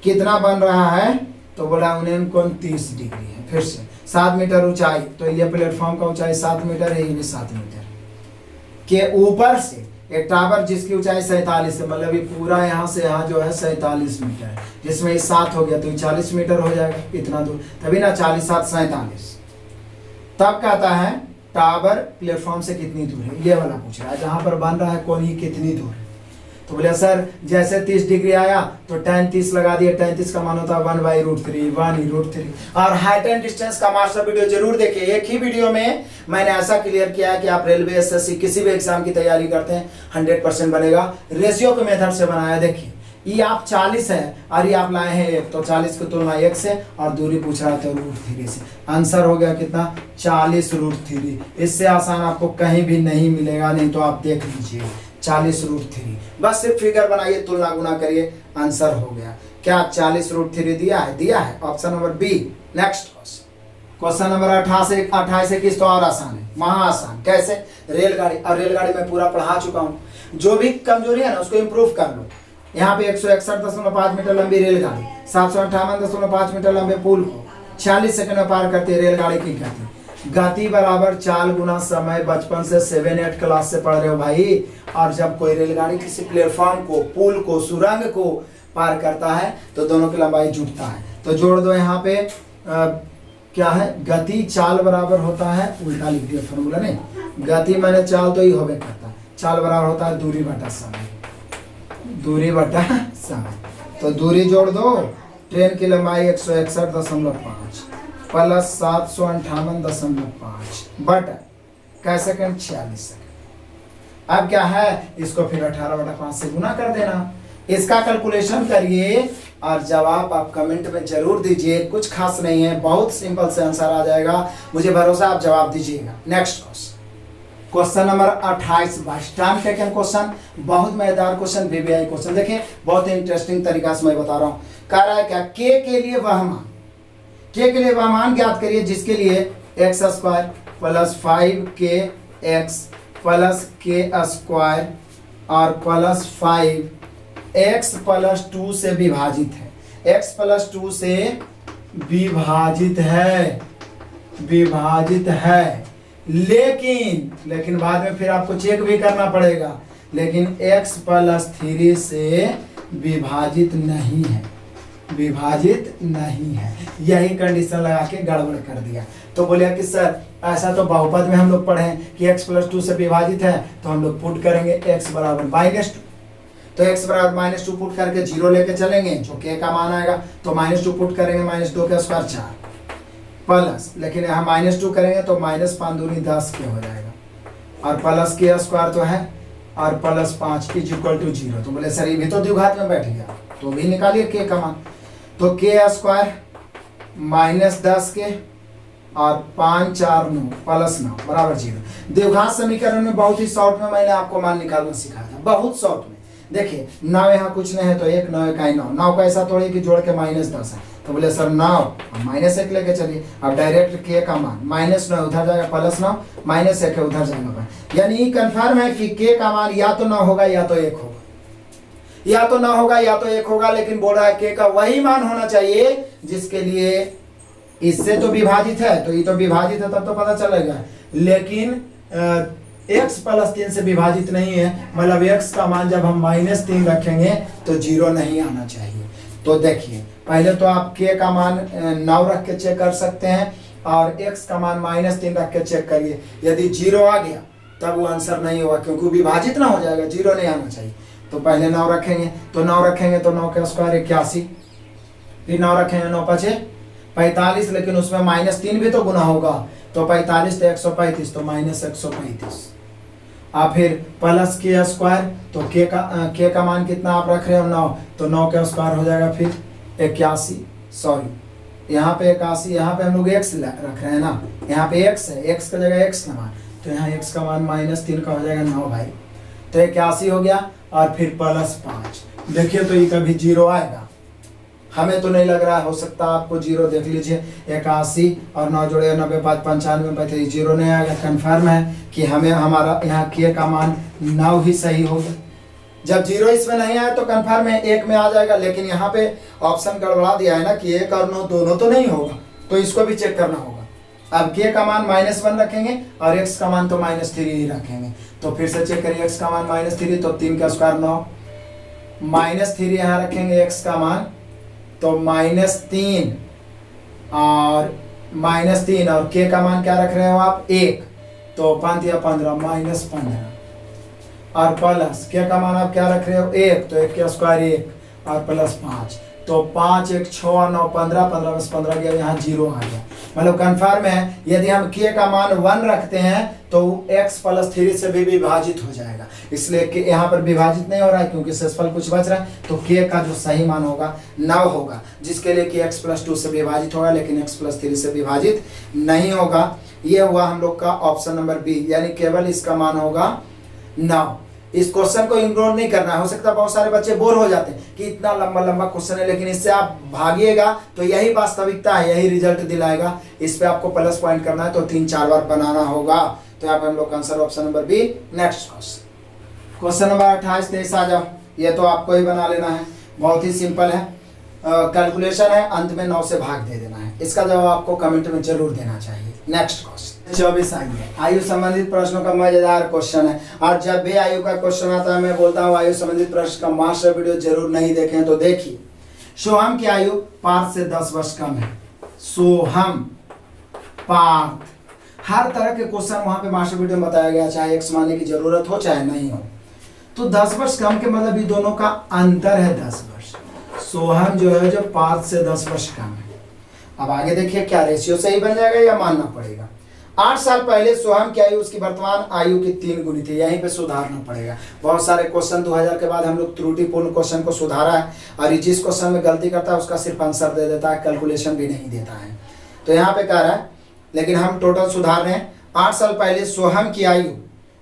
Speaker 1: कितना बन रहा है, तो बोला उन्नयन कोण 30 डिग्री है। फिर से 7 मीटर ऊंचाई, तो ये प्लेटफॉर्म का ऊंचाई 7 मीटर है, ये भी 7 मीटर के ऊपर से एक टावर जिसकी ऊंचाई 47 है, मतलब ये पूरा यहाँ से यहाँ जो है 47 मीटर है, जिसमें ये 7 हो गया तो 40 मीटर हो जाएगा इतना दूर, तभी ना 40 7 47। तब कहता है टावर प्लेटफॉर्म से कितनी दूर है, ये वाला पूछ रहा है, जहां पर बन रहा है कोण ही कितनी दूर है। तो बोले सर जैसे 30 डिग्री आया तो tan 30 लगा दिया, tan 30 का मान होता है 1/√3, 1/√3। और हाइट एंड डिस्टेंस का मास्टर वीडियो जरूर देखिए, एक ही वीडियो में मैंने ऐसा क्लियर किया है कि आप रेलवे एसएससी किसी भी एग्जाम की तैयारी करते हैं 100% बनेगा। रेशियो के मेथड से बनाया, देखिए ये आप 40 है और ये आप लाए हैं 1, तो 40 की तुलना 1 से, और दूरी पूछ रहा था √3 से। आंसर हो गया कितना 40√3। इससे आसान आपको कहीं भी नहीं मिलेगा, नहीं तो आप देख लीजिए 40√3। बस सिर्फ फिगर बनाइए, तुलना गुना करिए, आंसर हो गया। क्या 40√3 दिया है? दिया है, option number B. Next question number 28 से किस तो और आसान है, महा आसान। कैसे? रेलगाड़ी, और रेलगाड़ी में पूरा पढ़ा चुका हूँ, जो भी कमजोरी है ना उसको इम्प्रूव कर लो। यहाँ पे 161.5 मीटर लंबी रेलगाड़ी 758.5 मीटर लंबे पुल को 46 सेकंड में पार करती है रेलगाड़ी की गति। गति बराबर चाल गुना समय, बचपन से 7-8 क्लास से पढ़ रहे हो भाई। और जब कोई रेलगाड़ी किसी प्लेटफॉर्म को, पुल को, सुरंग को पार करता है तो दोनों की लंबाई जुटता है। तो जोड़ दो यहाँ पे क्या है, गति चाल बराबर होता है, उल्टा लिख दिया फॉर्मूला ने, गति माने चाल तो ही होबे करता है, चाल बराबर होता है दूरी बटा समय, दूरी बटा समय। तो दूरी जोड़ दो, ट्रेन की लंबाई 161.5 प्लस 758.5 बटा कै सेकंड, 46 सेकंड। अब क्या है, इसको फिर 18/5 से गुना कर देना। इसका कैलकुलेशन करिए और जवाब आप कमेंट में जरूर दीजिए। कुछ खास नहीं है, बहुत सिंपल से आंसर आ जाएगा, मुझे भरोसा, आप जवाब दीजिएगा। Next question number 28, time taken question, बहुत मजेदार क्वेश्चन, वीवीआई क्वेश्चन। देखिए बहुत इंटरेस्टिंग तरीका से मैं बता रहा हूँ। कह रहा है क्या, के के लिए वह मान, के के लिए वह मान ज्ञात करिए जिसके लिए x² plus 5kx plus k² और प्लस 5x प्लस 2 से विभाजित है, x प्लस 2 से विभाजित है, विभाजित है। लेकिन बाद में फिर आपको चेक भी करना पड़ेगा, लेकिन x प्लस 3 से विभाजित नहीं है, विभाजित नहीं है। यही कंडीशन लगा के गड़बड़ कर दिया। तो बोलिए कि सर ऐसा तो बहुपद में हम लोग पढ़े कि x प्लस 2 से विभाजित है, तो हम लोग पुट करेंगे x बराबर -2। तो x बराबर -2 पुट करके 0 लेके चलेंगे, जो k का मान आएगा, तो -2 पुट करेंगे, -2 का स्क्वायर 4 प्लस, लेकिन यहाँ -2 करेंगे तो -5 दूनी 10 के हो जाएगा, और प्लस के स्क्वायर तो है, और प्लस 5 = 0। तो बोले सर ये भी तो द्विघात में बैठ गया, तो भी निकालिए k का मान। तो k स्क्वायर -10 के और 5 4 9 प्लस 9 बराबर 0। द्विघात समीकरण में बहुत ही शॉर्ट में मैंने आपको मान निकालना सिखाया था, बहुत शॉर्ट में। देखिए 9 यहाँ कुछ नहीं है, तो 1 9 1 9, 9 का ऐसा थोड़ी कि जोड़ के -10 है। तो बोले सर 9 -1 लेके चलिए, अब डायरेक्ट के का मान -9 उधर जाएगा, प्लस 9 -1 उधर जाएगा, यानी कंफर्म है कि के का मान या तो 9 होगा या तो 1 होगा, या तो 9 होगा या तो 1 होगा। लेकिन बोल रहा है के का वही मान होना चाहिए जिसके लिए इससे तो विभाजित है, तो ये तो विभाजित है तब तो पता चलेगा, लेकिन x प्लस 3 से विभाजित नहीं है, मतलब x का मान जब हम -3 रखेंगे तो 0 नहीं आना चाहिए। तो देखिए पहले तो आप k का मान 9 रख के चेक कर सकते हैं, और x का मान -3 रख के चेक करिए। यदि 0 आ गया तब वो आंसर नहीं होगा, क्योंकि विभाजित ना हो जाएगा, 0 नहीं आना चाहिए। तो पहले 9 रखेंगे, तो 9 रखेंगे तो 9 का स्क्वायर 81, फिर 9 रखेंगे 9 5 45, लेकिन उसमें -3 भी तो गुना होगा, तो 45 तो 135, तो -135। आप फिर प्लस के स्क्वायर, तो के का मान कितना आप रख रहे हो 9, तो 9 का स्क्वायर हो जाएगा फिर 81, सॉरी यहाँ पे 81, यहाँ पे हम लोग x रख रहे हैं ना, यहाँ पे x है, x का जगह x का मान, तो यहाँ x का मान -3 का हो जाएगा 9 भाई, तो 81 हो गया, और फिर प्लस 5। देखिए तो ये कभी 0 आएगा, हमें तो नहीं लग रहा है, हो सकता है आपको 0, देख लीजिए 81 और 9 जोड़े 90 5 95 0 नहीं आएगा। कंफर्म है कि हमें हमारा यहाँ के का मान 9 ही सही होगा। जब 0 इसमें नहीं आया तो कंफर्म है 1 में आ जाएगा, लेकिन यहाँ पे ऑप्शन गड़बड़ा दिया है ना कि 1 और 9 दोनों तो नहीं होगा, तो इसको भी चेक करना होगा। अब के का मान -1 रखेंगे और x का मान तो -3 ही रखेंगे। तो फिर से चेक करिए, x का मान -3, तो 3 का स्क्वायर 9, -3 यहाँ रखेंगे x का मान, तो -3 और k का मान क्या रख रहे हो आप 1, तो 5 या 15 -15, और प्लस के का मान आप क्या रख रहे हो 1, तो 1 का स्क्वायर 1 और प्लस 5, तो 5 1 6 9 15, 15 में 15 गया, यहाँ 0 आ गया। मतलब कंफर्म है यदि हम के का मान 1 रखते हैं तो x प्लस 3 से भी विभाजित हो जाएगा, इसलिए कि यहाँ पर विभाजित नहीं हो रहा है क्योंकि शेषफल कुछ बच रहा है। तो k का जो सही मान होगा 9 होगा, जिसके लिए कि x प्लस 2 से विभाजित होगा, लेकिन x प्लस 3 से विभाजित नहीं होगा। ये हुआ हम लोग का ऑप्शन नंबर बी, यानी केवल इसका मान होगा 9। इस क्वेश्चन को इग्नोर नहीं करना है। हो सकता है बहुत सारे बच्चे बोर हो जाते हैं कि इतना लंबा लंबा क्वेश्चन है, लेकिन इससे आप भागिएगा तो यही वास्तविकता है, यही रिजल्ट दिलाएगा। इस पे आपको प्लस पॉइंट करना है तो 3-4 बार बनाना होगा। तो यहाँ पे हम लोग का answer option number B. Next question number 28 23 आ जाओ, ये तो आपको ही बना लेना है, बहुत ही सिंपल है। कैलकुलेशन है, अंत में 9 से भाग दे देना है। इसका जवाब आपको कमेंट में जरूर देना चाहिए। नेक्स्ट क्वेश्चन 24 आइए, आयु संबंधित प्रश्नों का मजेदार क्वेश्चन है। और जब भी आयु का क्वेश्चन आता है मैं बोलता हूँ आयु संबंधित प्रश्न का मास्टर वीडियो जरूर नहीं देखें तो देखिए। सोहम की आयु पार्थ से 10 वर्ष कम है। सोहम, पार्थ, हर तरह के क्वेश्चन वहां पे मास्टर वीडियो में बताया गया, चाहे एक्स मानने की जरूरत हो चाहे नहीं हो। तो 10 वर्ष कम के मतलब ये दोनों का अंतर है 10 वर्ष। सोहम जो है जो पार्थ से 10 वर्ष कम है। अब आगे देखिए क्या रेशियो सही बन जाएगा या मानना पड़ेगा। 8 साल पहले सोहम की आयु उसकी वर्तमान आयु की 3 गुनी थी। यहीं पे सुधारना पड़ेगा। बहुत सारे क्वेश्चन 2000 के बाद हम लोग त्रुटिपूर्ण क्वेश्चन को सुधारा है, और जिस क्वेश्चन में गलती करता है उसका सिर्फ आंसर दे देता है, कैलकुलेशन भी नहीं देता है। तो यहाँ पे कह रहा है, लेकिन हम टोटल सुधार रहे हैं। 8 साल पहले सोहम की आयु,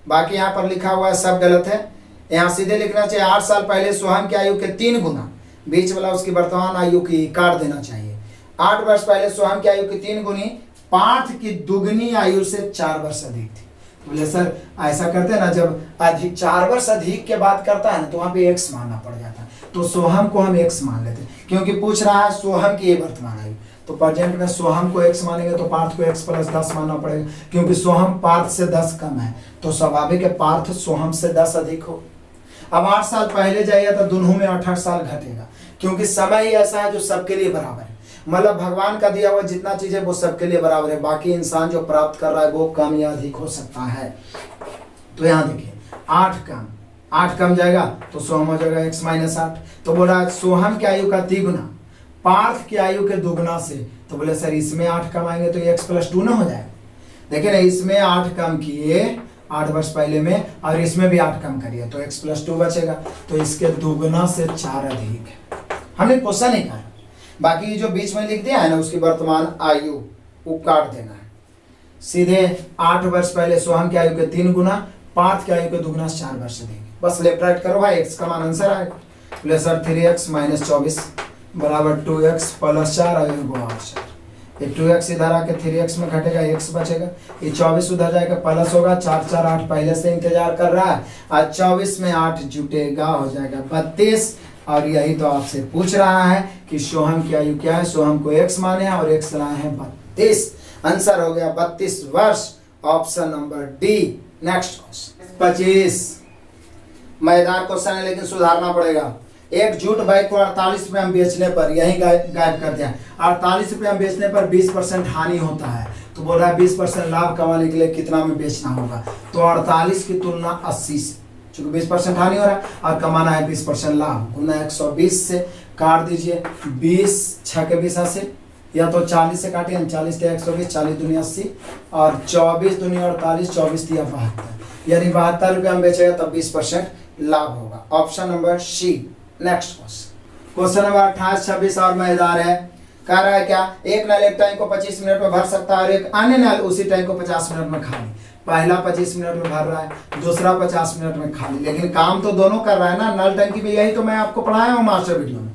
Speaker 1: बाकी यहाँ पर लिखा हुआ है सब गलत है, यहाँ सीधे लिखना चाहिए 8 साल पहले सोहम की आयु के 3 गुना, बीच वाला उसकी वर्तमान आयु की काट देना चाहिए। 8 वर्ष पहले सोहम की आयु की 3 गुनी पार्थ की दुगनी आयु से 4 वर्ष अधिक थी। बोले सर ऐसा करते हैं ना, जब अधिक 4 वर्ष अधिक के बात करता है ना तो वहां पे एक्स मानना पड़ जाता है। तो सोहम को हम एक्स मान लेते हैं, क्योंकि पूछ रहा है सोहम की ये वर्तमान आयु। तो प्रेजेंट में सोहम को एक्स मानेंगे तो पार्थ को एक्स प्लस 10 मानना पड़ेगा, क्योंकि सोहम पार्थ से 10 कम है। तो स्वाभाविक है पार्थ सोहम से 10 अधिक हो। अब 8 साल पहले जाइए तो दोनों में 8 साल घटेगा, क्योंकि समय ही ऐसा है जो सबके लिए बराबर है। मतलब भगवान का दिया हुआ जितना चीज है वो सबके लिए बराबर है, बाकी इंसान जो प्राप्त कर रहा है वो कम या अधिक हो सकता है। तो यहाँ देखिए 8 कम जाएगा तो सोहम हो जाएगा x माइनस 8। तो बोला सोहम की आयु का 3 गुना पार्थ की आयु के दुगना से। तो बोले सर इसमें 8 कम आएंगे तो ये x प्लस 2 ना हो जाएगा। देखिए ना, इसमें 8 कम किए 8 वर्ष पहले में, और इसमें भी 8 कम करिए तो x प्लस 2 बचेगा। तो इसके दुगना से 4 अधिक है। हमने क्वेश्चन नहीं कहा, बाकी जो बीच में लिख दिया है ना उसकी वर्तमान आयु वो काट देना है। सीधे 8 वर्ष पहले सोहम की आयु के 3 गुना पार्थ की आयु के दुगना 4 वर्ष देंगे। बस लेफ्ट राइट करो भाई, x का मान आंसर आएगा। बोले सर 3x माइनस 24 बराबर 2x प्लस 4 और 8। ये 2x इधर आके 3x में घटेगा, x बचेगा। ये 24 उधर जाएगा प्लस होगा, 4 4 8 पहले से इंतजार कर रहा है। आज 24 में 8 जुटेगा, हो जाएगा 32। और यही तो आपसे पूछ रहा है कि सोहम की आयु क्या है। सोहम को x माने और x लाए हैं 32। आंसर हो गया 32 वर्ष, option number D. Next question 25 मजेदार क्वेश्चन है लेकिन सुधारना पड़ेगा। एक जूट बाइक को 48 रुपये में बेचने पर, यही गायब कर दिया, 48 रुपये में बेचने पर 20% हानि होता है। तो बोल रहा है 20% लाभ कमाने के लिए कितना में बेचना होगा। तो 48 की तुलना 80 से, चूंकि 20% हानि हो रहा है और कमाना है 20% लाभ, गुना 120 से काट दीजिए। 20 6 के 20 80, या तो 40 से काटिए, 40 से 120, 40 दूनी 80 और 24 दूनी 48, 24 दिया 72, यानी 72 रुपये में बेचेगा तब 20% लाभ होगा। Option number C. Next question number 28 26 और मजेदार है। कह रहा है क्या, एक नल एक टैंक को 25 मिनट में भर सकता है और एक अन्य नल उसी टैंक को 50 मिनट में खाली। पहला 25 मिनट में भर रहा है, दूसरा 50 मिनट में खाली, लेकिन काम तो दोनों कर रहा है ना नल टंकी में। यही तो मैं आपको पढ़ाया हूँ मास्टर वीडियो में।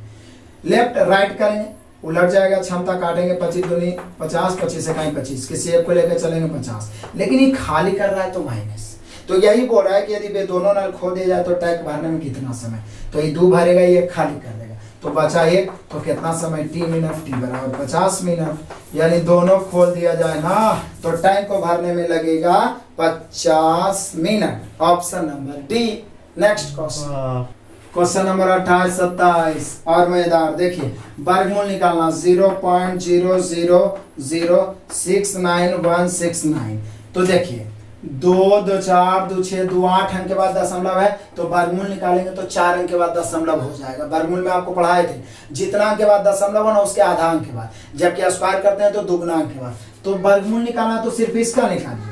Speaker 1: लेफ्ट राइट करेंगे, उलट जाएगा, क्षमता काटेंगे, 25 दूनी 50, 25 से कहीं 25, किसी एक को लेकर चलेंगे 50, लेकिन ये खाली कर रहा है तो माइनस। तो यही बोल रहा है कि यदि वे दोनों नल खो दिया जाए तो टैंक भरने में कितना समय। तो ये 2 भरेगा, ये खाली कर देगा, तो बचा 1, तो कितना समय t मिनट, t बराबर 50 मिनट, यानी दोनों खोल दिया जाए ना तो टैंक को भरने में लगेगा 50 minute. Option number D. Next question, question number 28 27 और मजेदार। देखिए वर्गमूल निकालना 0.000699169। तो देखिए 2 2 4 2 6 2 8 अंक के बाद दशमलव है, तो वर्गमूल निकालेंगे तो 4 अंक के बाद दशमलव हो जाएगा। वर्गमूल में आपको पढ़ाए थे, जितना अंक के बाद दशमलव होना उसके आधा अंक के बाद, जबकि स्क्वायर करते हैं तो दुगना अंक के बाद। तो वर्गमूल निकालना तो सिर्फ इसका निकालिए,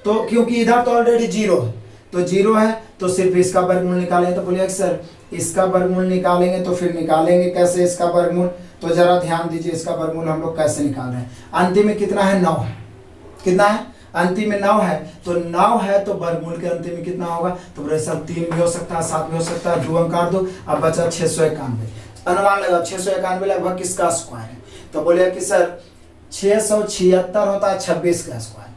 Speaker 1: तो क्योंकि इधर तो ऑलरेडी 0 है, तो 0 है तो सिर्फ इसका वर्गमूल निकालेंगे। तो बोलिए सर इसका वर्गमूल निकालेंगे, तो फिर निकालेंगे कैसे इसका वर्गमूल। तो जरा ध्यान दीजिए इसका वर्गमूल हम लोग कैसे निकाल रहे हैं। अंतिम में कितना है, 9 है। कितना है अंतिम में 9 है, तो 9 है तो वर्गमूल के अंतिम में कितना होगा। तो बोले सर 3 भी हो सकता है, 7 भी हो सकता है, 2 अंक काट दो। अब बचा 691, अनुमान लगा 691 लगभग किसका स्क्वायर है। तो बोले कि सर 676 होता है 26 का स्क्वायर,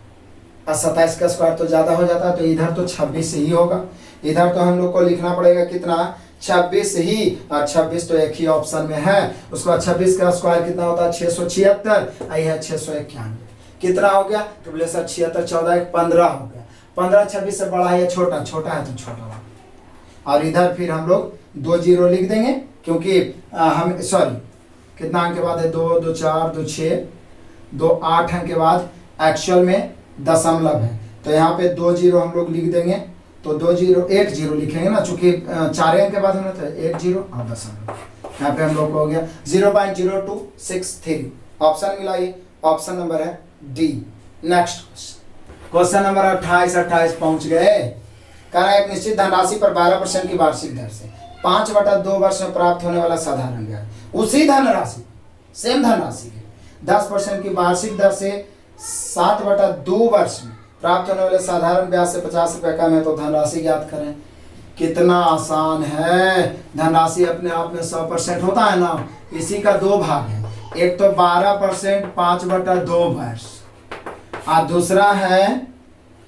Speaker 1: और 27 का स्क्वायर तो ज्यादा हो जाता है, तो इधर तो 26 ही होगा। इधर तो हम लोग को लिखना पड़ेगा कितना, 26 ही, और 26 तो एक ही ऑप्शन में है। उसके बाद 26 का स्क्वायर कितना होता है 676, आई है 691। कितना हो गया? तो बोले सर 76 14 1 15 हो गया। 15 26 से बड़ा है या छोटा? छोटा है तो छोटा वाला। और इधर फिर हम लोग 2 जीरो लिख देंगे, क्योंकि हम सॉरी कितना अंक के बाद है? 2 2 4 2 6 2 8 अंक के बाद एक्चुअल में दशमलव है, तो यहाँ पे 2 जीरो हम लोग लिख देंगे। तो 2 जीरो 1 जीरो लिखेंगे ना, चूंकि 4 अंक के बाद होना था 1 जीरो और दशमलव। यहाँ पे हम लोग को हो गया 0.0263। ऑप्शन मिला, ये ऑप्शन नंबर है डी। नेक्स्ट क्वेश्चन नंबर 28 पहुंच गए। कह रहा है एक निश्चित धनराशि पर 12% की वार्षिक दर से 5/2 वर्ष में प्राप्त होने वाला साधारण ब्याज, उसी धनराशि सेम धनराशि के 10% की वार्षिक दर से 7/2 वर्ष में प्राप्त होने वाले साधारण ब्याज से 50 रुपये कम है, तो धनराशि ज्ञात करें। कितना आसान है। धनराशि अपने आप में 100% होता है ना, इसी का 2 भाग है। एक तो 12% 5/2 वर्ष, और दूसरा है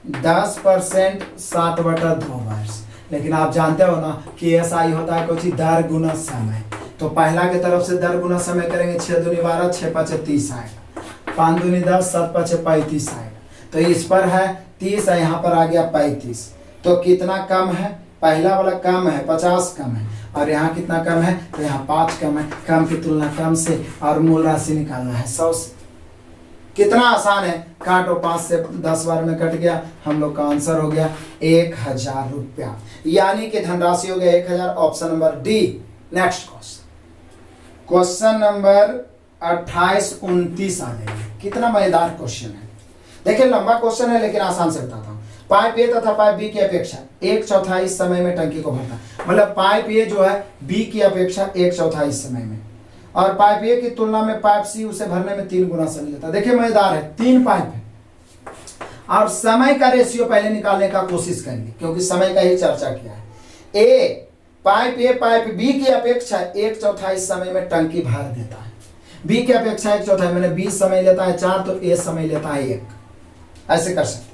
Speaker 1: 10% 7/2 वर्ष। लेकिन आप जानते हो ना कि SI होता है कुछ दर गुना समय, तो पहला की तरफ से दर गुना समय करेंगे। 6 दूनी 12 6 5 30 आएगा, 5 दूनी 10 7 5 35 आएगा, तो इस पर है 30 है, यहाँ पर आ गया 35। तो कितना कम है? पहला वाला कम है, 50 कम है, और यहाँ कितना कम है? तो यहाँ 5 कम है। कम की तुलना कम से, और मूल राशि निकालना है 100 से। कितना आसान है। काटो, 5 से 10 बार में कट गया, हम लोग का आंसर हो गया 1000 रुपया, यानी कि धनराशि हो गया 1000। Option number D. Next question number 28 29 आ जाएंगे। कितना मजेदार क्वेश्चन है। देखिए लंबा क्वेश्चन है, लेकिन आसान से बताता हूँ। पाइप ए तथा पाइप बी की अपेक्षा 1/4 समय में टंकी को भरता है। मतलब पाइप ए जो है बी की अपेक्षा 1/4 समय में, और पाइप ए की तुलना में पाइप सी उसे भरने में 3 गुना समय लेता है। देखिए मजेदार है, 3 पाइप है और समय का रेशियो पहले निकालने का कोशिश करेंगे, क्योंकि समय का ही चर्चा किया है। ए पाइप बी की अपेक्षा 1/4 समय में टंकी भर देता है। बी की अपेक्षा 1/4 मैंने 20 समय लेता है 4, तो ए समय लेता है 1। ऐसे कर सकते।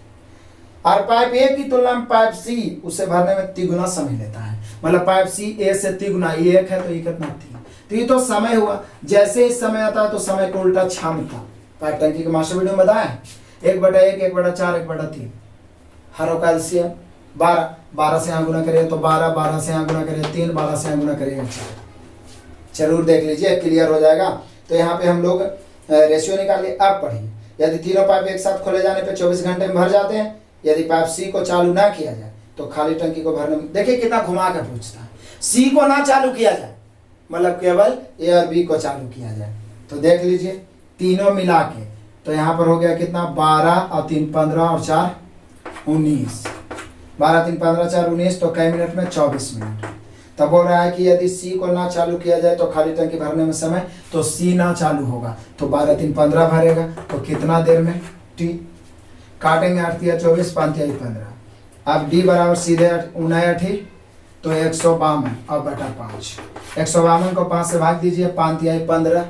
Speaker 1: और पाइप ए की तुलना में पाइप सी उसे भरने में 3 गुना समय लेता है। मतलब पाइप सी ए से 3 गुना, ये 1 है तो ये कितना 3, तो ये तो समय हुआ। जैसे ही समय आता है तो समय को उल्टा क्षमता। पाइप टंकी के मास्टर वीडियो में बताया 1/1 1/4 1/3। हर कैल्शियम 12 से यहाँ गुना करें तो 12 से यहाँ गुना करें 3, 12 से यहाँ गुना करेंगे 4। जरूर देख लीजिए, क्लियर हो जाएगा। तो यहाँ पे हम लोग रेशियो निकाल लिए। अब पढ़िए, यदि तीनों पाइप एक साथ खोले जाने पे 24 घंटे में भर जाते हैं। यदि पाइप सी को चालू ना किया जाए तो खाली टंकी को भरने में, देखिए कितना घुमा कर पूछता है। सी को ना चालू किया जाए, मतलब केवल ए और बी को चालू किया जाए। तो देख लीजिए तीनों मिला के, तो यहाँ पर हो गया कितना 12 और 3 15 और 4 19। 12 3 15 4 19, तो कई मिनट में 24 मिनट। तब बोल रहा है कि यदि सी को ना चालू किया जाए तो खाली टंकी भरने में समय, तो सी ना चालू होगा तो 12 3 15 भरेगा, तो कितना देर में टी। काटेंगे 8 या 24 5 या 15। अब डी बराबर सीधे 59 तो 152 और बटा 5। 152 को 5 से भाग दीजिए, 5 या 15,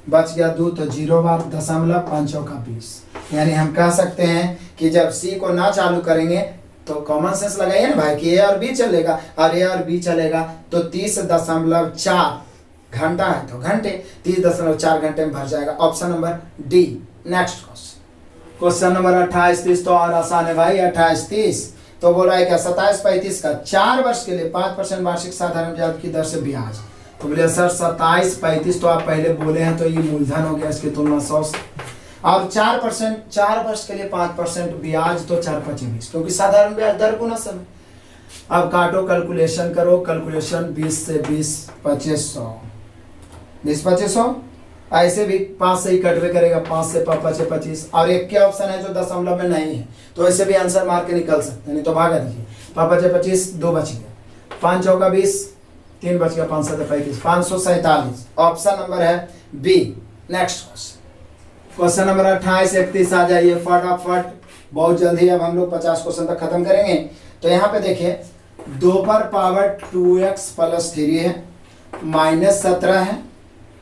Speaker 1: बच गया 2, तो 0 बार दशमलव 5 का 20। यानी हम कह सकते हैं कि जब सी को ना चालू करेंगे तो कॉमन सेंस लगाइए ना भाई कि ए और बी चलेगा, और ए और बी चलेगा तो 30.4 घंटा है तो घंटे, 30.4 घंटे में भर जाएगा। Option number D. Next question number 28 30 तो और आसान है भाई। 28 30 तो बोल रहा है क्या 27 35 का 4 वर्ष के लिए 5% वार्षिक साधारण ब्याज की दर से ब्याज। तो बोले सर 27 35 तो आप पहले बोले हैं, तो ये मूलधन हो गया, इसकी तुलना 100 से। और 4% 4 वर्ष के लिए 5% ब्याज, तो 4 5 20, क्योंकि साधारण ब्याज दर गुना समय। अब काटो, कैलकुलेशन करो। कैलकुलेशन 20 से 20 2500, 20 2500। ऐसे भी 5 से ही कटवे करेगा, 5 से 5 25। और एक के ऑप्शन है जो दशमलव में नहीं है, तो ऐसे भी आंसर मार के निकल सकते हैं, नहीं तो भागा दीजिए। 5 25 2 बच गया, 5 चौका 20, 3 बच गया, 5 7 35 547। ऑप्शन नंबर है बी। नेक्स्ट क्वेश्चन नंबर 28 31 आ जाइए फटाफट, बहुत जल्दी। अब हम लोग 50 क्वेश्चन तक खत्म करेंगे। तो यहाँ पे देखिए 2 पर पावर 2x + 3 है, -17 है,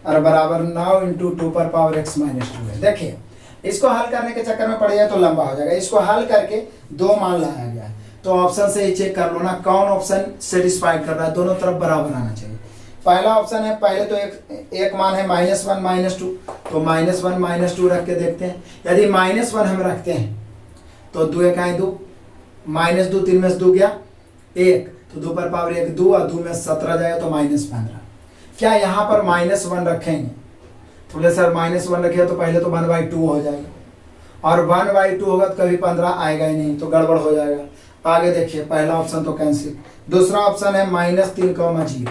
Speaker 1: और बराबर 9 × 2 पर पावर x - 2 है। देखिए इसको हल करने के चक्कर में पड़ जाए तो लंबा हो जाएगा। इसको हल करके 2 मान लाया गया है, तो ऑप्शन से ही चेक कर लो ना कौन ऑप्शन सेटिस्फाइड कर रहा है। दोनों तरफ बराबर आना चाहिए। पहला ऑप्शन है, पहले तो एक मान है -1 -2, तो -1 -2 रख के देखते हैं। यदि -1 हम रखते हैं तो 2 1 2, -2 3 में से 2 गया 1, तो 2 पर पावर 1 2 और 2 में 17 जाएगा तो -15। क्या यहाँ पर -1 रखेंगे? तो बोले सर -1 रखे तो पहले तो 1/2 हो जाएगा, और 1/2 होगा तो कभी 15 आएगा ही नहीं, तो गड़बड़ हो जाएगा। आगे देखिए, पहला ऑप्शन तो कैंसिल। दूसरा ऑप्शन है -3, 0,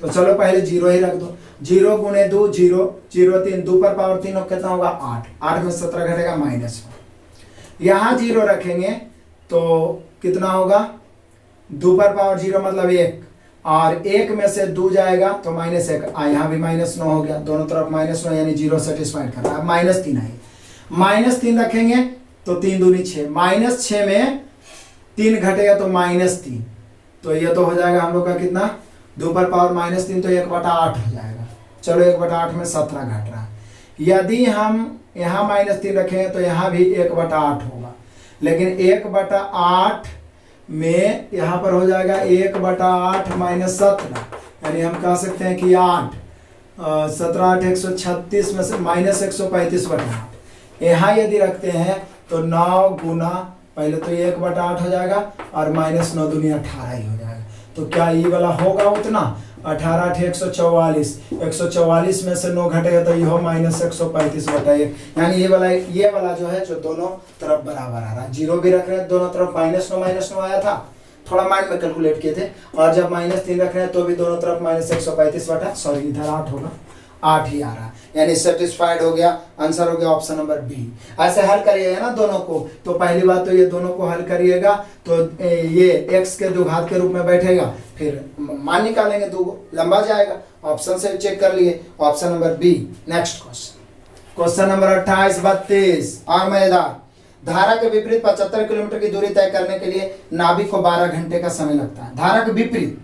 Speaker 1: तो चलो पहले 0 ही रख दो। 0 गुणे 2 0, 0 3, 2 पर पावर 3 कितना होगा 8, 8 में 17 घटेगा -1। यहाँ 0 रखेंगे तो कितना होगा, 2 पर पावर 0 मतलब 1, और 1 में से 2 जाएगा तो -1, यहाँ भी -9 हो गया, दोनों तरफ -9 यानी 0 सेटिस्फाइड कर रहा है। -3 आएगा, -3 रखेंगे तो 3 दूनी 6, -6 में 3 घटेगा तो -3, तो ये तो हो जाएगा हम लोग का कितना, 2 पर पावर -3 तो 1/8 हो जाएगा। चलो 1/8 में 17 घट रहा है। यदि हम यहाँ -3 रखें तो यहाँ भी 1/8 होगा, लेकिन 1/8 में यहाँ पर हो जाएगा 1/8 -17, यानी हम कह सकते हैं कि 8, 17 8 136 में से -135/8। यहाँ यदि रखते हैं तो 9 गुना, पहले तो 1/8 हो जाएगा और -9 दूनी 18 ही हो जाएगा। तो क्या ये वाला होगा उतना, 18 8 144, 144 में से 9 घटेगा तो ये हो -135/1, यानी ये वाला जो है, जो दोनों तरफ बराबर आ रहा है। 0 भी रख रहे हैं, दोनों तरफ -9 आया था, थोड़ा माइंड में कैलकुलेट किए थे, और जब -3 रख रहे हैं तो भी दोनों तरफ -135 इधर 8 होगा, 8 ही आ रहा है, यानी सेटिस्फाइड हो गया। आंसर हो गया ऑप्शन नंबर बी। ऐसे हल करिएगा ना दोनों को, तो पहली बात तो ये दोनों को हल करिएगा तो ये x के 2 घात के रूप में बैठेगा, फिर मान निकालेंगे 2 लंबा जाएगा। ऑप्शन से चेक कर लिए, option number B. Next question number 28 32 और मजेदार। धारा के विपरीत 75 किलोमीटर की दूरी तय करने के लिए नाभिक को 12 घंटे का समय लगता है। धारा के विपरीत,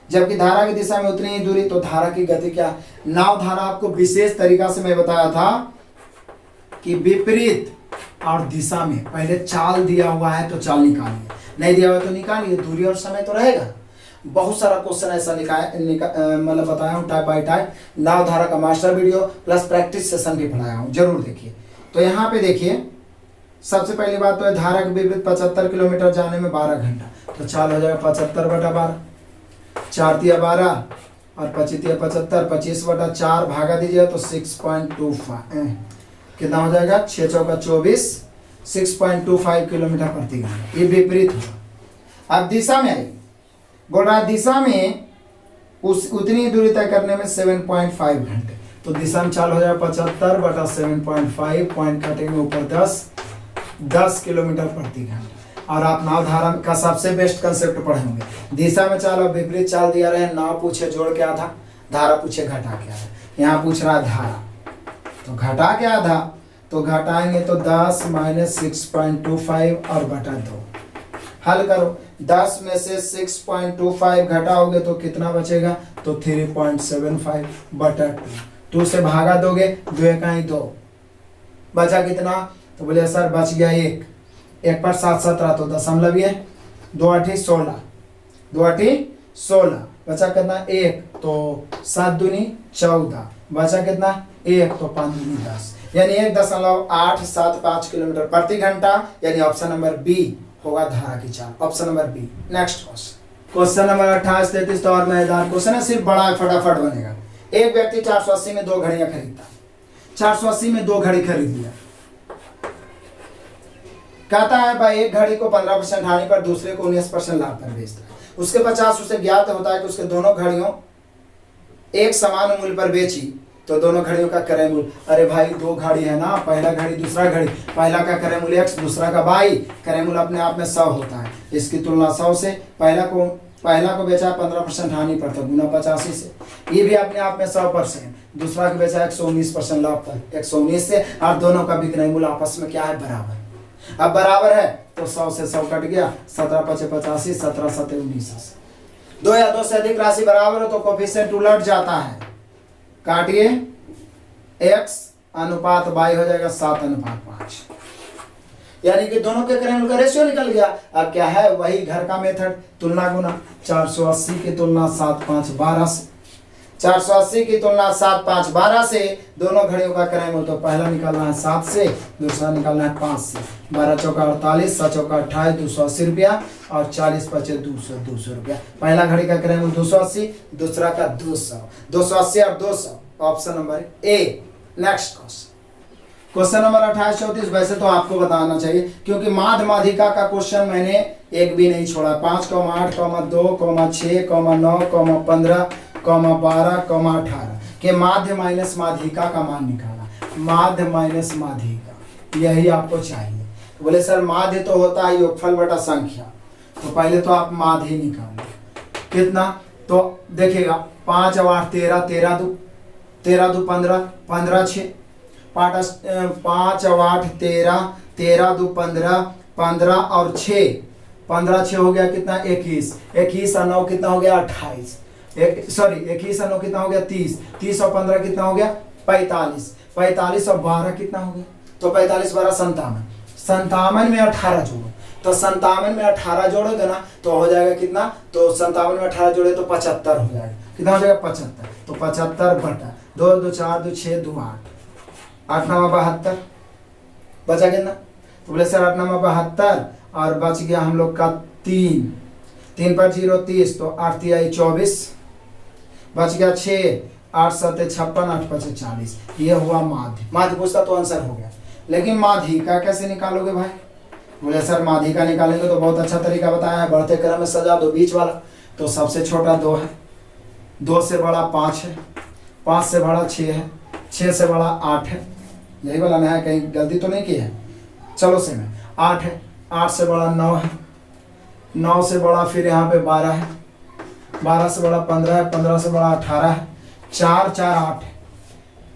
Speaker 1: जबकि धारा की दिशा में उतनी ही दूरी, तो धारा की गति क्या? नाव धारा आपको विशेष तरीका से मैं बताया था कि विपरीत और दिशा में पहले चाल दिया हुआ है तो चाल निकालिए, नहीं दिया हुआ तो निकालिए, दूरी और समय तो रहेगा। बहुत सारा क्वेश्चन ऐसा मतलब बताया हूँ टाइप बाय टाइप। नाव धारा का master video plus practice session भी पढ़ाया हूँ, जरूर देखिए। तो यहाँ पे देखिए, सबसे पहली बात तो है धारा के विपरीत 75 किलोमीटर जाने में 12 घंटा, तो चाल हो जाएगा 75/12, 4 तिया 12 और 25 तिया 75, 25/4 भागा दीजिए तो 6.25 कितना हो जाएगा, 6 चौका 24, 6.25 किलोमीटर प्रति घंटा। ये विपरीत होगा। अब दिशा में आई, बोल रहा है दिशा में उतनी दूरी तय करने में 7.5 घंटे, तो दिशा में चाल हो जाएगा 75/7.5, पॉइंट कटेंगे ऊपर 10 किलोमीटर प्रति घंटा। और आप नाव धारा का सबसे बेस्ट कंसेप्ट पढ़े होंगे। दिशा में चाल और विपरीत चाल दिया रहे, नाव पूछे जोड़ के आधा, धारा पूछे घटा के आधा। यहाँ पूछ रहा है धारा, तो घटा के आधा, तो घटाएंगे तो 10 - 6.25 और बटा 2। हल करो, 10 में से 6.25 घटाओगे तो कितना बचेगा, तो 3.75 बटा 2 से भागा दोगे, 2 1 2, बचा कितना, तो बोले सर बच गया 1 पर 7 17, तो दशमलव ये 2 8 16, 2 8 16, बचा कितना 1, तो 7 दूनी 14, बचा कितना 1, तो 5 दूनी 10, यानी 1.875 किलोमीटर प्रति घंटा, यानी ऑप्शन नंबर बी होगा धारा की चाल, option number B. Next question number 28 33 तो और मजेदार क्वेश्चन है, सिर्फ बड़ा फटाफट बनेगा। एक व्यक्ति 480 में 2 घड़ियां खरीदता, 480 में 2 घड़ी खरीद लिया, कहता है भाई एक घड़ी को 15% हानि पर, दूसरे को 19% लाभ पर बेचता है। उसके 50 उसे ज्ञात होता है कि उसके दोनों घड़ियों एक समान मूल्य पर बेची, तो दोनों घड़ियों का क्रय मूल्य, अरे भाई 2 घड़ी है ना, पहला घड़ी दूसरा घड़ी, पहला का क्रय मूल्य x, दूसरा का y, क्रय मूल्य अपने आप में 100 होता है, इसकी तुलना 100 से, पहला को बेचा 15% हानि पर, तो गुना 85 से, ये भी अपने आप में 100%, दूसरा को बेचा 119% लाभ पर 119 से, और दोनों का विक्रय मूल्य आपस में क्या है, बराबर। अब बराबर है तो 100 से 100 कट गया, 17 5 85, 17 7 19, 2 या 2 से अधिक राशि बराबर हो तो कोफिशिएंट उलट जाता है, काटिए, x अनुपात y हो जाएगा 7:5, यानी कि दोनों के क्रय मूल्य का रेशियो निकल गया। अब क्या है, वही घर का मेथड, तुलना गुना, 480 की तुलना 7 5 12 से, 480 की तुलना 7 5 12 से, दोनों घड़ियों का करें तो पहला निकालना है 7 से, दूसरा निकालना है 5 से। 12 चौका 48, 7 चौका 28, 280 रुपया और 40 पचे 200 रुपया। पहला घड़ी का करें 280, दूसरा का 200, 280 और 200, option number A. Next question number 28 34। वैसे तो आपको बताना चाहिए क्योंकि माध्य माध्यिका का क्वेश्चन मैंने एक भी नहीं छोड़ा। 5, 8, 2, 6, 9, 15, 12, 18 के माध्य माइनस माध्यिका का मान निकाला। माध्य माइनस माध्यिका यही आपको चाहिए। तो बोले सर माध्य तो होता है योगफल बटा संख्या, तो पहले तो आप माध्य निकालो। कितना तो देखिएगा 5 8 13, 13 2 15, 15 6, 5 8 13, 13 2 15, 15 और 6, 15 6 हो गया कितना 21, 21 और 9 कितना हो गया 28, 21 और 9 कितना हो गया 30, 30 और 15 कितना हो गया 45, 45 और 12 कितना हो गया, तो 45 12 57, 57 में 18 जोड़ो, तो 57 में 18 जोड़ोगे ना तो हो जाएगा कितना, तो 57 में 18 जोड़े तो 75 हो जाएगा। कितना हो जाएगा 75, तो 75 बटा 2 2 4 2 6 2 8, 8 9 72 बचा कितना, तो बोले सर 8 9 72 और बच गया हम लोग का 3, 3 पर 0 30, तो 8 3 24, बच गया 6, 8 7 56, 8 5 40। ये हुआ माध्य। माध्य पूछता तो आंसर हो गया, लेकिन माध्यिका कैसे निकालोगे भाई? बोले सर माध्यिका निकालेंगे तो बहुत अच्छा तरीका बताया है, बढ़ते क्रम में सजा दो बीच वाला। तो सबसे छोटा 2 है, 2 से बड़ा 5 है, 5 से बड़ा 6 है, 6 से बड़ा 8 है, यही वाला ना है, कहीं गलती तो नहीं की है? चलो से में 8 है, 8 से बड़ा 9 है, 9 से बड़ा फिर यहाँ पे 12 है, 12 से बड़ा 15 है, 15 से बड़ा 18 है, 4 4 8 है।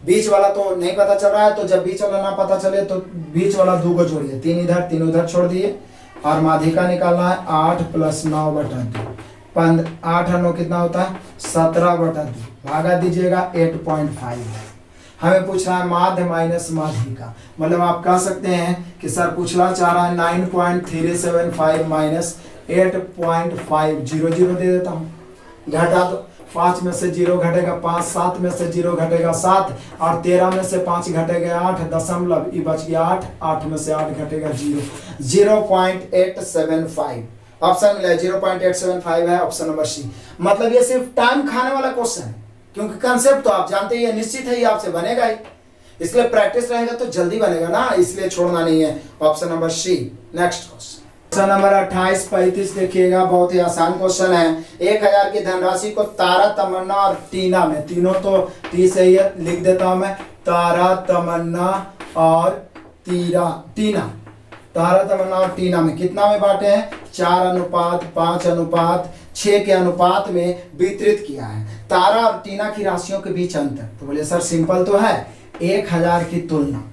Speaker 1: बीच वाला तो नहीं पता चल रहा है, तो जब बीच वाला ना पता चले तो बीच वाला 2 को जोड़िए, 3 इधर 3 उधर छोड़ दिए और माध्यिका निकालना है 8 + 9 बटा 2, 8 और 9 कितना होता है 17 बटा 2, भागा दीजिएगा 8.5 है। हमें पूछ रहा है माध्य माइनस माध्यिका, मतलब आप कह सकते हैं कि सर पूछना चाह रहा है 9.375 माइनस 8.5, 0 0 दे देता हूँ, घटा दो, 5 में से 0 घटेगा 5, 7 में से 0 घटेगा 7 और 13 में से 5 घटेगा 8, दशमलव ये बच गया 8, 8 में से 8 घटेगा 0, 0.875 ऑप्शन मिला है, 0.875 है ऑप्शन नंबर सी। मतलब ये सिर्फ टाइम खाने वाला क्वेश्चन है, क्योंकि कंसेप्ट तो आप जानते ही है, निश्चित है ये आपसे बनेगा ही, इसलिए प्रैक्टिस रहेगा तो जल्दी बनेगा ना, इसलिए छोड़ना नहीं है। Option number C. Next question number 28 35 देखिएगा, बहुत ही आसान क्वेश्चन है। 1000 की धनराशि को तारा तमन्ना और टीना में, तीनों तो टी से ही लिख देता हूं मैं, तारा तमन्ना और टीना, तारा तमन्ना और टीना में कितना में बांटे हैं 4:5:6 के अनुपात में वितरित किया है। तारा और टीना की राशियों के बीच अंतर, तो बोले सर सिंपल तो है, 1000 की तुलना,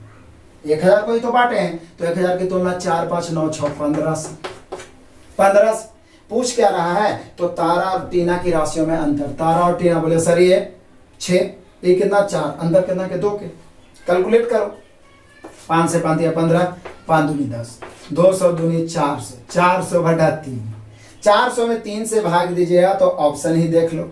Speaker 1: 1000 को ही तो बांटे हैं, तो 1000 की तुलना 4 5 9 6 15 से पूछ क्या रहा है, तो तारा और टीना की राशियों में अंतर। तारा और टीना, बोले सर ये 6, ये कितना 4, अंदर कितना के 2 के, कैलकुलेट करो, 5 से 5 या 15, 5 दूनी 10, 200 दूनी 400, 400 बटा 3, 400 में 3 से भाग दीजिएगा तो ऑप्शन ही देख लो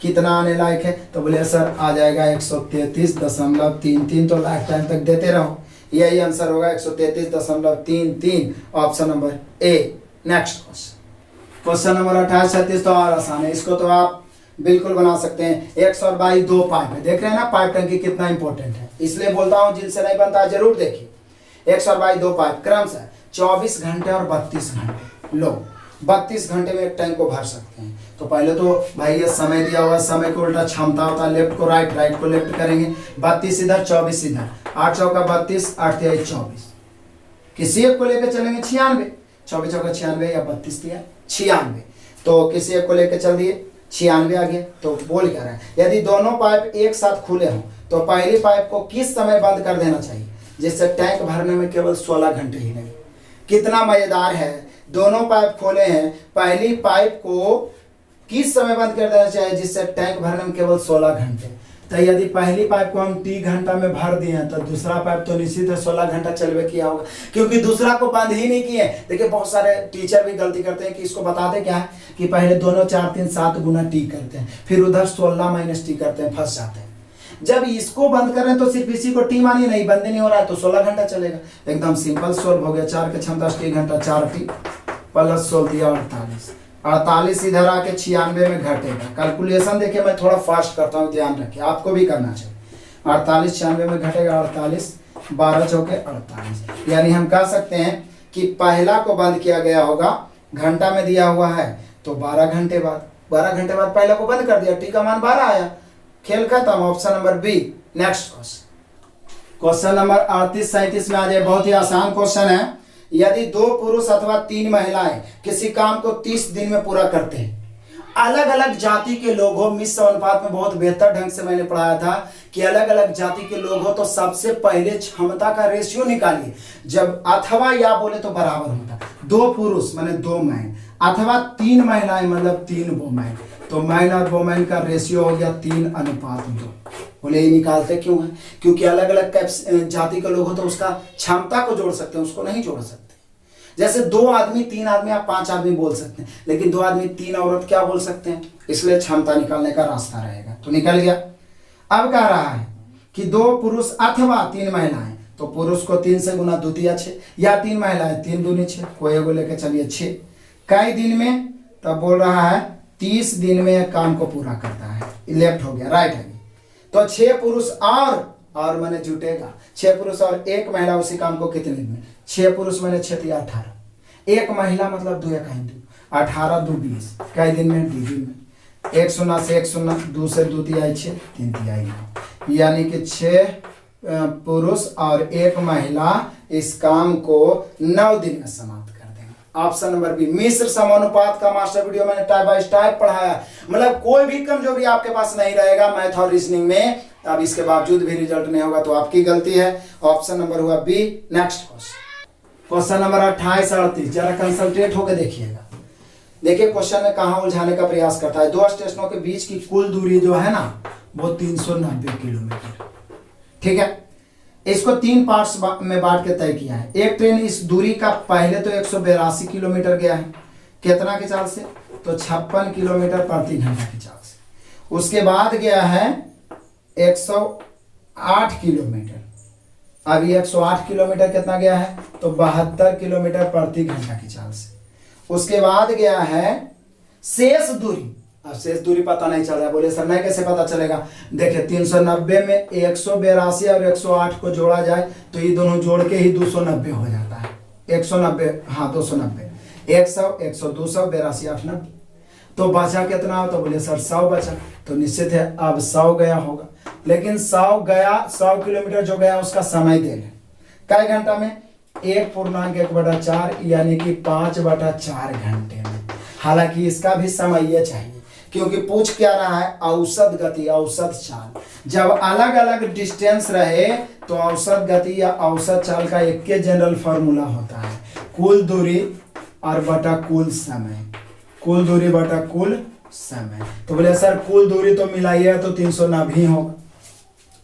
Speaker 1: कितना आने लायक है, तो बोले सर आ जाएगा 133.33, तो लाइफ टाइम तक देते रहो, यही आंसर होगा 133.33, option number A. Next question number 28 36 तो और आसान है, इसको तो आप बिल्कुल बना सकते हैं। 100 और 2 पाइप है, देख रहे हैं ना पाइप टंकी कितना इंपॉर्टेंट है, इसलिए बोलता हूं जिनसे नहीं बनता जरूर देखिए। 100 और 2 पाइप क्रमशः 24 घंटे और 32 घंटे, लो 32 घंटे में एक टैंक को भर सकते हैं। तो पहले तो भाई ये समय दिया हुआ है, समय को उल्टा क्षमता होता है, लेफ्ट को राइट, राइट को लेफ्ट करेंगे, 32 इधर 24 इधर, 8 चौका 32, 8 तिया 24, किसी एक को लेकर चलेंगे 96, 24 चौका 96 या 32 तिया 96, तो किसी एक को लेकर चल दिए 96 आ गया। तो बोल क्या रहा है, यदि दोनों पाइप एक साथ खुले हों तो पहली पाइप को किस समय बंद कर देना चाहिए जिससे टैंक भरने में केवल 16 घंटे ही लगे। कितना मजेदार है, दोनों पाइप खोले हैं, पहली पाइप को किस समय बंद कर देना चाहिए जिससे टैंक भरने में केवल 16 घंटे, तो यदि पहली पाइप को हम टी घंटा में भर दिए तो दूसरा पाइप तो निश्चित है 16 घंटा चलवे किया होगा, क्योंकि दूसरा को बंद ही नहीं किए। देखिए बहुत सारे टीचर भी गलती करते हैं कि इसको बताते क्या है कि पहले दोनों 4 3 7 गुना टी करते हैं, फिर उधर 16 माइनस टी करते हैं, फंस जाते हैं। जब इसको बंद करें तो सिर्फ इसी को टी मानिए, नहीं बंद नहीं हो रहा है तो 16 घंटा चलेगा। एकदम सिंपल सोल्व हो गया। 4 के क्षमता टी घंटा 4 टी प्लस 16 दिया 48, 48 इधर आके 96 में घटेगा। कैलकुलेशन देखिए मैं थोड़ा फास्ट करता हूँ, ध्यान रखिए, आपको भी करना चाहिए। 48 96 में घटेगा 48, 12 चौके 48। यानी हम कह सकते हैं कि पहला को बंद किया गया होगा, घंटा में दिया हुआ है तो 12 घंटे बाद, 12 घंटे बाद पहला को बंद कर दिया, टी का मान 12 आया, खेल खत्म। Option number B. Next question number 38 37 में आ जाए। बहुत ही आसान क्वेश्चन है। यदि 2 पुरुष अथवा 3 महिलाएं किसी काम को 30 दिन में पूरा करते हैं, अलग अलग जाति के लोग हो, मिश्र अनुपात में बहुत बेहतर ढंग से मैंने पढ़ाया था कि अलग अलग जाति के लोग हो तो सबसे पहले क्षमता का रेशियो निकालिए। जब अथवा या बोले तो बराबर होता, 2 पुरुष माने 2 मैन, अथवा 3 महिलाएं मतलब 3 वोमेन, तो मैन और वोमेन का रेशियो हो गया 3:2। बोले ये निकालते क्यों है? क्योंकि अलग अलग जाति के लोग हो तो उसका क्षमता को जोड़ सकते हैं, उसको नहीं जोड़ सकते। जैसे 2 आदमी 3 आदमी आप 5 आदमी बोल सकते हैं, लेकिन 2 आदमी 3 औरत क्या बोल सकते हैं? इसलिए क्षमता निकालने का रास्ता रहेगा। तो निकल गया। अब कह रहा है कि 2 पुरुष अथवा 3 महिलाएं, तो पुरुष को 3 से गुना द्वितीय 6, या 3 महिलाएं 3 दूनी 6, कोई एगो लेके चलिए 6। कई दिन में? तब बोल रहा है 30 दिन में काम को पूरा करता है। लेफ्ट हो गया, राइट है। तो 6 पुरुष और मैंने जुटेगा, 6 पुरुष और 1 महिला उसी काम को कितने दिन में? 6 पुरुष मैंने 6 दिया 18, 1 महिला मतलब 2 1 2, 18 2 20, कई दिन में? 2 दिन में। 1 0 से 1 0, 2 से 2 तिहाई 6, 3 तिहाई 9, यानी कि 6 पुरुष और 1 महिला इस काम को 9 दिन में समाप्त कर देंगे। Option number B. मिश्र समानुपात का मास्टर वीडियो मैंने टाइप बाय टाइप पढ़ाया, मतलब कोई भी कमजोरी आपके पास नहीं रहेगा मैथ और रीजनिंग में। अब इसके बावजूद भी रिजल्ट नहीं होगा तो आपकी गलती है। ऑप्शन नंबर हुआ बी। नेक्स्ट क्वेश्चन नंबर 28 38, जरा कंसंट्रेट होकर देखिएगा। देखिए क्वेश्चन में कहां उलझाने का प्रयास करता है। 2 स्टेशनों के बीच की कुल दूरी जो है ना वो 390 किलोमीटर, ठीक है। इसको 3 पार्ट्स में बांट के तय किया है। एक ट्रेन इस दूरी का पहले तो 182 किलोमीटर गया है, कितना की चाल से? तो 56 किलोमीटर प्रति घंटा की चाल से। उसके बाद गया है 108 किलोमीटर। अभी 108 किलोमीटर कितना गया है? तो 72 किलोमीटर प्रति घंटा की चाल से। उसके बाद गया है शेष दूरी। अब शेष दूरी पता नहीं चल रहा, बोले सर नहीं कैसे पता चलेगा? देखिए 390 में 182 और 108 को जोड़ा जाए तो ये दोनों जोड़ के ही 290 हो जाता है। 190, हाँ 290, 100 100 200 82 8 90, तो बचा कितना हो? तो बोले सर 100 बचा। तो निश्चित है अब 100 गया होगा, लेकिन 100 गया, 100 किलोमीटर जो गया उसका समय दे लें कई घंटा में? 1.1/4 यानी कि 5/4 घंटे में। हालांकि इसका भी समय ये चाहिए क्योंकि पूछ क्या रहा है? औसत गति, औसत चाल। जब अलग अलग डिस्टेंस रहे तो औसत गति या औसत चाल का एक के जनरल फॉर्मूला होता है, कुल दूरी और बटा कुल समय, कुल दूरी बटा कुल समय। तो बोले सर कुल दूरी तो मिलाइए तो 390 ही होगा,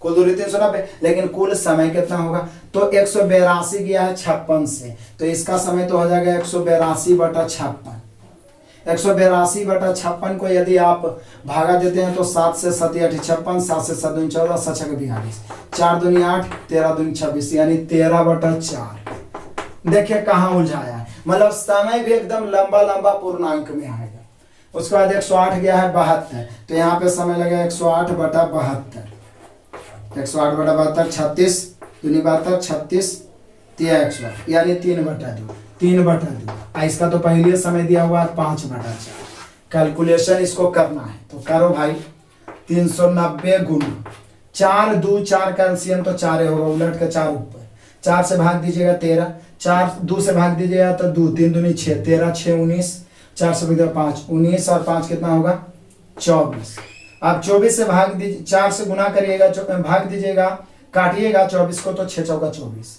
Speaker 1: कुल दूरी 390, लेकिन कुल समय कितना होगा? तो 182 गया है 56 से, तो इसका समय तो हो जाएगा 182/56। 182/56 को यदि आप भागा देते हैं तो 7 से 7 8 56, 7 से 7 2 14, 7 6 42, 4 2 8, 13 2 26, यानी 13/4। देखिए कहाँ उलझाया है, मतलब समय भी एकदम लंबा लंबा पूर्णांक में आएगा। उसके बाद 108 गया है 72, तो यहाँ पे समय लगेगा 108/72, 108/72, 36 दूनी 72, 36 तिया 108, यानी 3/2, 3/2। इसका तो पहले समय दिया हुआ है 5/4। कैलकुलेशन इसको करना है तो करो भाई। 390 गुना 4 2 4 कैल्सियम तो 4 होगा, उलट के 4 ऊपर, 4 से भाग दीजिएगा 13, 4 2 से भाग दीजिएगा तो 2 3 दूनी 6, 13 6 19, 4 से भाग 5 19 और 5 कितना होगा? 24। आप 24 से भाग दीजिए, 4 से गुना करिएगा, भाग दीजिएगा, काटिएगा 24 को तो 6 चौका 24,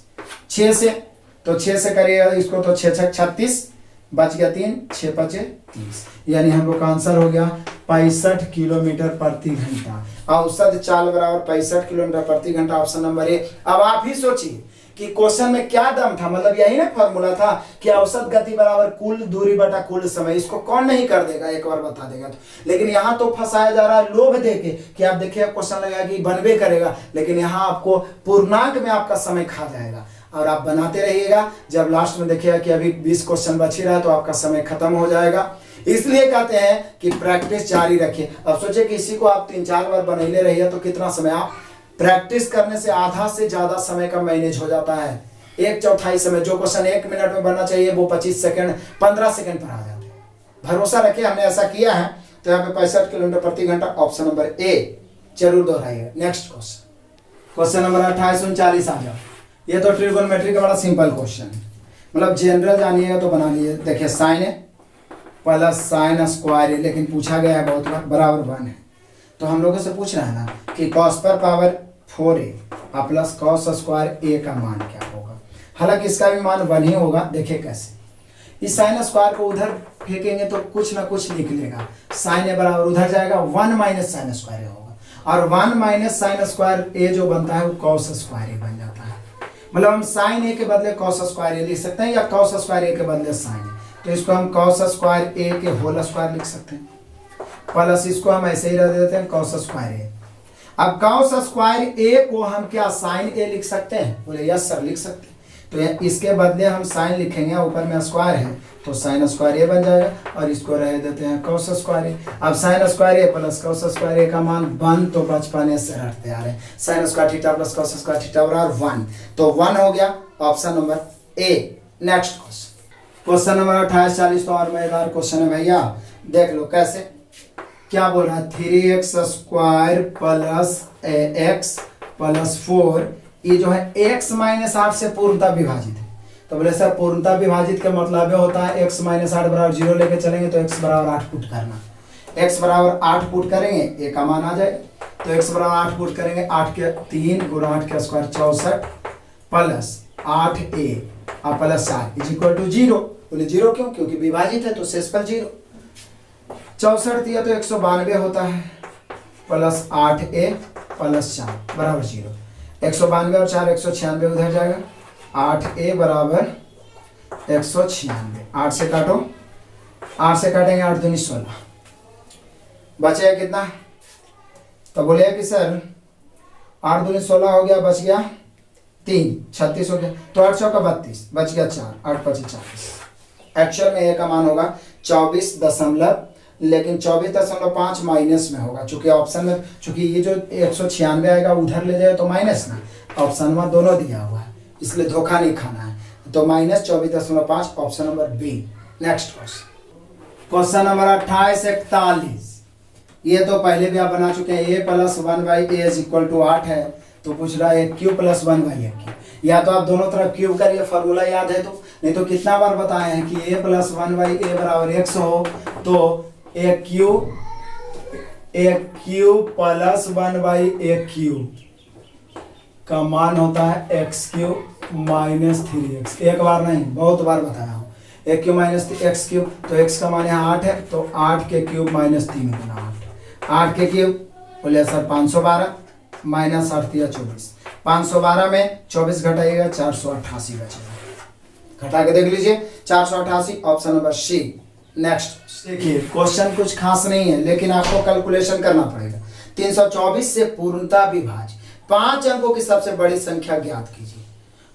Speaker 1: 6 से तो 6 से करिएगा इसको तो 6 6 36, बच गया 3, 6 5 30, यानी हम लोग का आंसर हो गया 65 किलोमीटर प्रति घंटा। औसत चाल बराबर 65 किलोमीटर प्रति घंटा, ऑप्शन नंबर ए। अब आप ही सोचिए कि क्वेश्चन में क्या दम था, मतलब यही ना फॉर्मूला था कि औसत गति बराबर कुल दूरी बटा कुल समय। इसको कौन नहीं कर देगा, एक बार बता देगा तो। लेकिन यहाँ तो फंसाया जा रहा है लोभ देके कि आप देखिए क्वेश्चन लगेगा कि बनबे करेगा, लेकिन यहाँ आपको पूर्णांक में आपका समय खा जाएगा और आप बनाते रहिएगा। जब लास्ट में देखिएगा कि अभी 20 क्वेश्चन बच ही रहा है तो आपका समय खत्म हो जाएगा। इसलिए कहते हैं कि प्रैक्टिस जारी रखिए। अब सोचिए कि इसी को आप 3-4 बार बनैले रहिए तो कितना समय, आप प्रैक्टिस करने से आधा से ज्यादा समय का मैनेज हो जाता है। 1/4 समय, जो क्वेश्चन 1 मिनट में बनना चाहिए वो 25 सेकंड 15 सेकंड पर आ जाते हैं। भरोसा रखिए, हमने ऐसा किया है। तो यहाँ पे 65 किलोमीटर प्रति घंटा, ऑप्शन नंबर ए जरूर दोहराइए। नेक्स्ट क्वेश्चन नंबर 2839 आ जाओ। ये तो ट्रिगोनोमेट्री का बड़ा सिंपल क्वेश्चन है, मतलब जनरल जानिएगा तो बना लीजिए। देखिए साइन है प्लस साइन स्क्वायर है, लेकिन पूछा गया है बहुत बार बराबर 1 है। तो हम लोगों से पूछ रहा है ना कि cos पर power 4a plus cos square a का मान क्या होगा। हालांकि इसका भी मान 1 ही होगा। देखिए कैसे, इस साइन स्क्वायर को उधर फेंकेंगे तो कुछ ना कुछ निकलेगा। साइन ए बराबर उधर जाएगा 1 माइनस साइन स्क्वायर ए होगा, और 1 माइनस साइन स्क्वायर ए जो बनता है वो cos स्क्वायर ए बन जाता है। मतलब हम साइन ए के बदले cos स्क्वायर ए लिख सकते हैं या cos स्क्वायर ए के बदले साइन ए। तो इसको हम cos स्क्वायर ए के होल स्क्वायर लिख सकते हैं, प्लस इसको हम ऐसे ही रख देते हैं cos स्क्वायर ए। अब cos स्क्वायर ए को हम क्या साइन ए लिख सकते हैं, बोले यस सर लिख सकते हैं। तो इसके बदले हम साइन लिखेंगे, ऊपर में स्क्वायर है तो साइन स्क्वायर ए बन जाएगा, और इसको रह देते हैं cos स्क्वायर ए। अब साइन स्क्वायर ए प्लस cos स्क्वायर ए का मान 1 तो बचपन से रटते आ रहे हैं। Sine square theta plus cos square theta बराबर 1, तो 1 हो गया, option number A. Next question number 2840 तो और मजेदार क्वेश्चन है भैया, देख लो कैसे। क्या बोल रहा है, 3x square plus x plus 4, ये जो है x माइनस 8 से पूर्णतः विभाजित है। तो बोले सर पूर्णतः विभाजित का मतलब होता है x माइनस 8 बराबर 0 लेके चलेंगे तो x बराबर 8 पुट करना। x बराबर 8 पुट करेंगे, a का मान आ जाएगा। तो x बराबर 8 पुट करेंगे, 8 के 3 गुना 8 का स्क्वायर 64 प्लस 8a और प्लस 4 इज इक्वल टू 0। बोले 0 क्यों, क्योंकि विभाजित है तो शेष पर 0। 64 दिया तो 192 होता है, प्लस 8a प्लस 4 बराबर 0। 192 और 4 196 उधर जाएगा, 8a बराबर 196। 8 से काटो, 8 से काटेंगे 8 दूनी 16, बचेगा कितना। तो बोले कि सर 8 दूनी 16 हो गया, बच गया 3, 36 हो गया। तो 8 चौका 32, बच गया 4, 8 25 40। एक्चुअल में a का मान होगा 24 दशमलव, लेकिन 24.5 माइनस में होगा, चूंकि ऑप्शन में चूंकि ये जो 196 आएगा उधर ले जाए तो माइनस ना, ऑप्शन में दोनों दिया हुआ है इसलिए धोखा नहीं खाना है। तो minus 24.5, option number B. Next question number 2841, ये तो पहले भी आप बना चुके हैं। a plus 1/a is equal to 8 है, तो पूछ रहा है क्यू प्लस 1/a। या तो आप दोनों तरफ क्यूब करिए, फॉर्मूला याद है तो, नहीं तो कितना बार बताए हैं कि a प्लस 1/a बराबर x हो तो a cube plus 1/a cube का मान होता है x क्यूब माइनस 3x। एक बार नहीं बहुत बार बताया हूँ। a cube minus x cube, तो x का मान यहाँ 8 है, तो 8 के क्यूब माइनस 3 गुना 8 के क्यूब बोले सर 512 माइनस 8 दिया 24। 512 में 24 घटाइएगा 488 बचेगा, घटा के देख लीजिए 488, ऑप्शन नंबर सी। नेक्स्ट देखिए, क्वेश्चन कुछ खास नहीं है लेकिन आपको कैलकुलेशन करना पड़ेगा। 324 से पूर्णतः विभाज्य 5 अंकों की सबसे बड़ी संख्या ज्ञात कीजिए।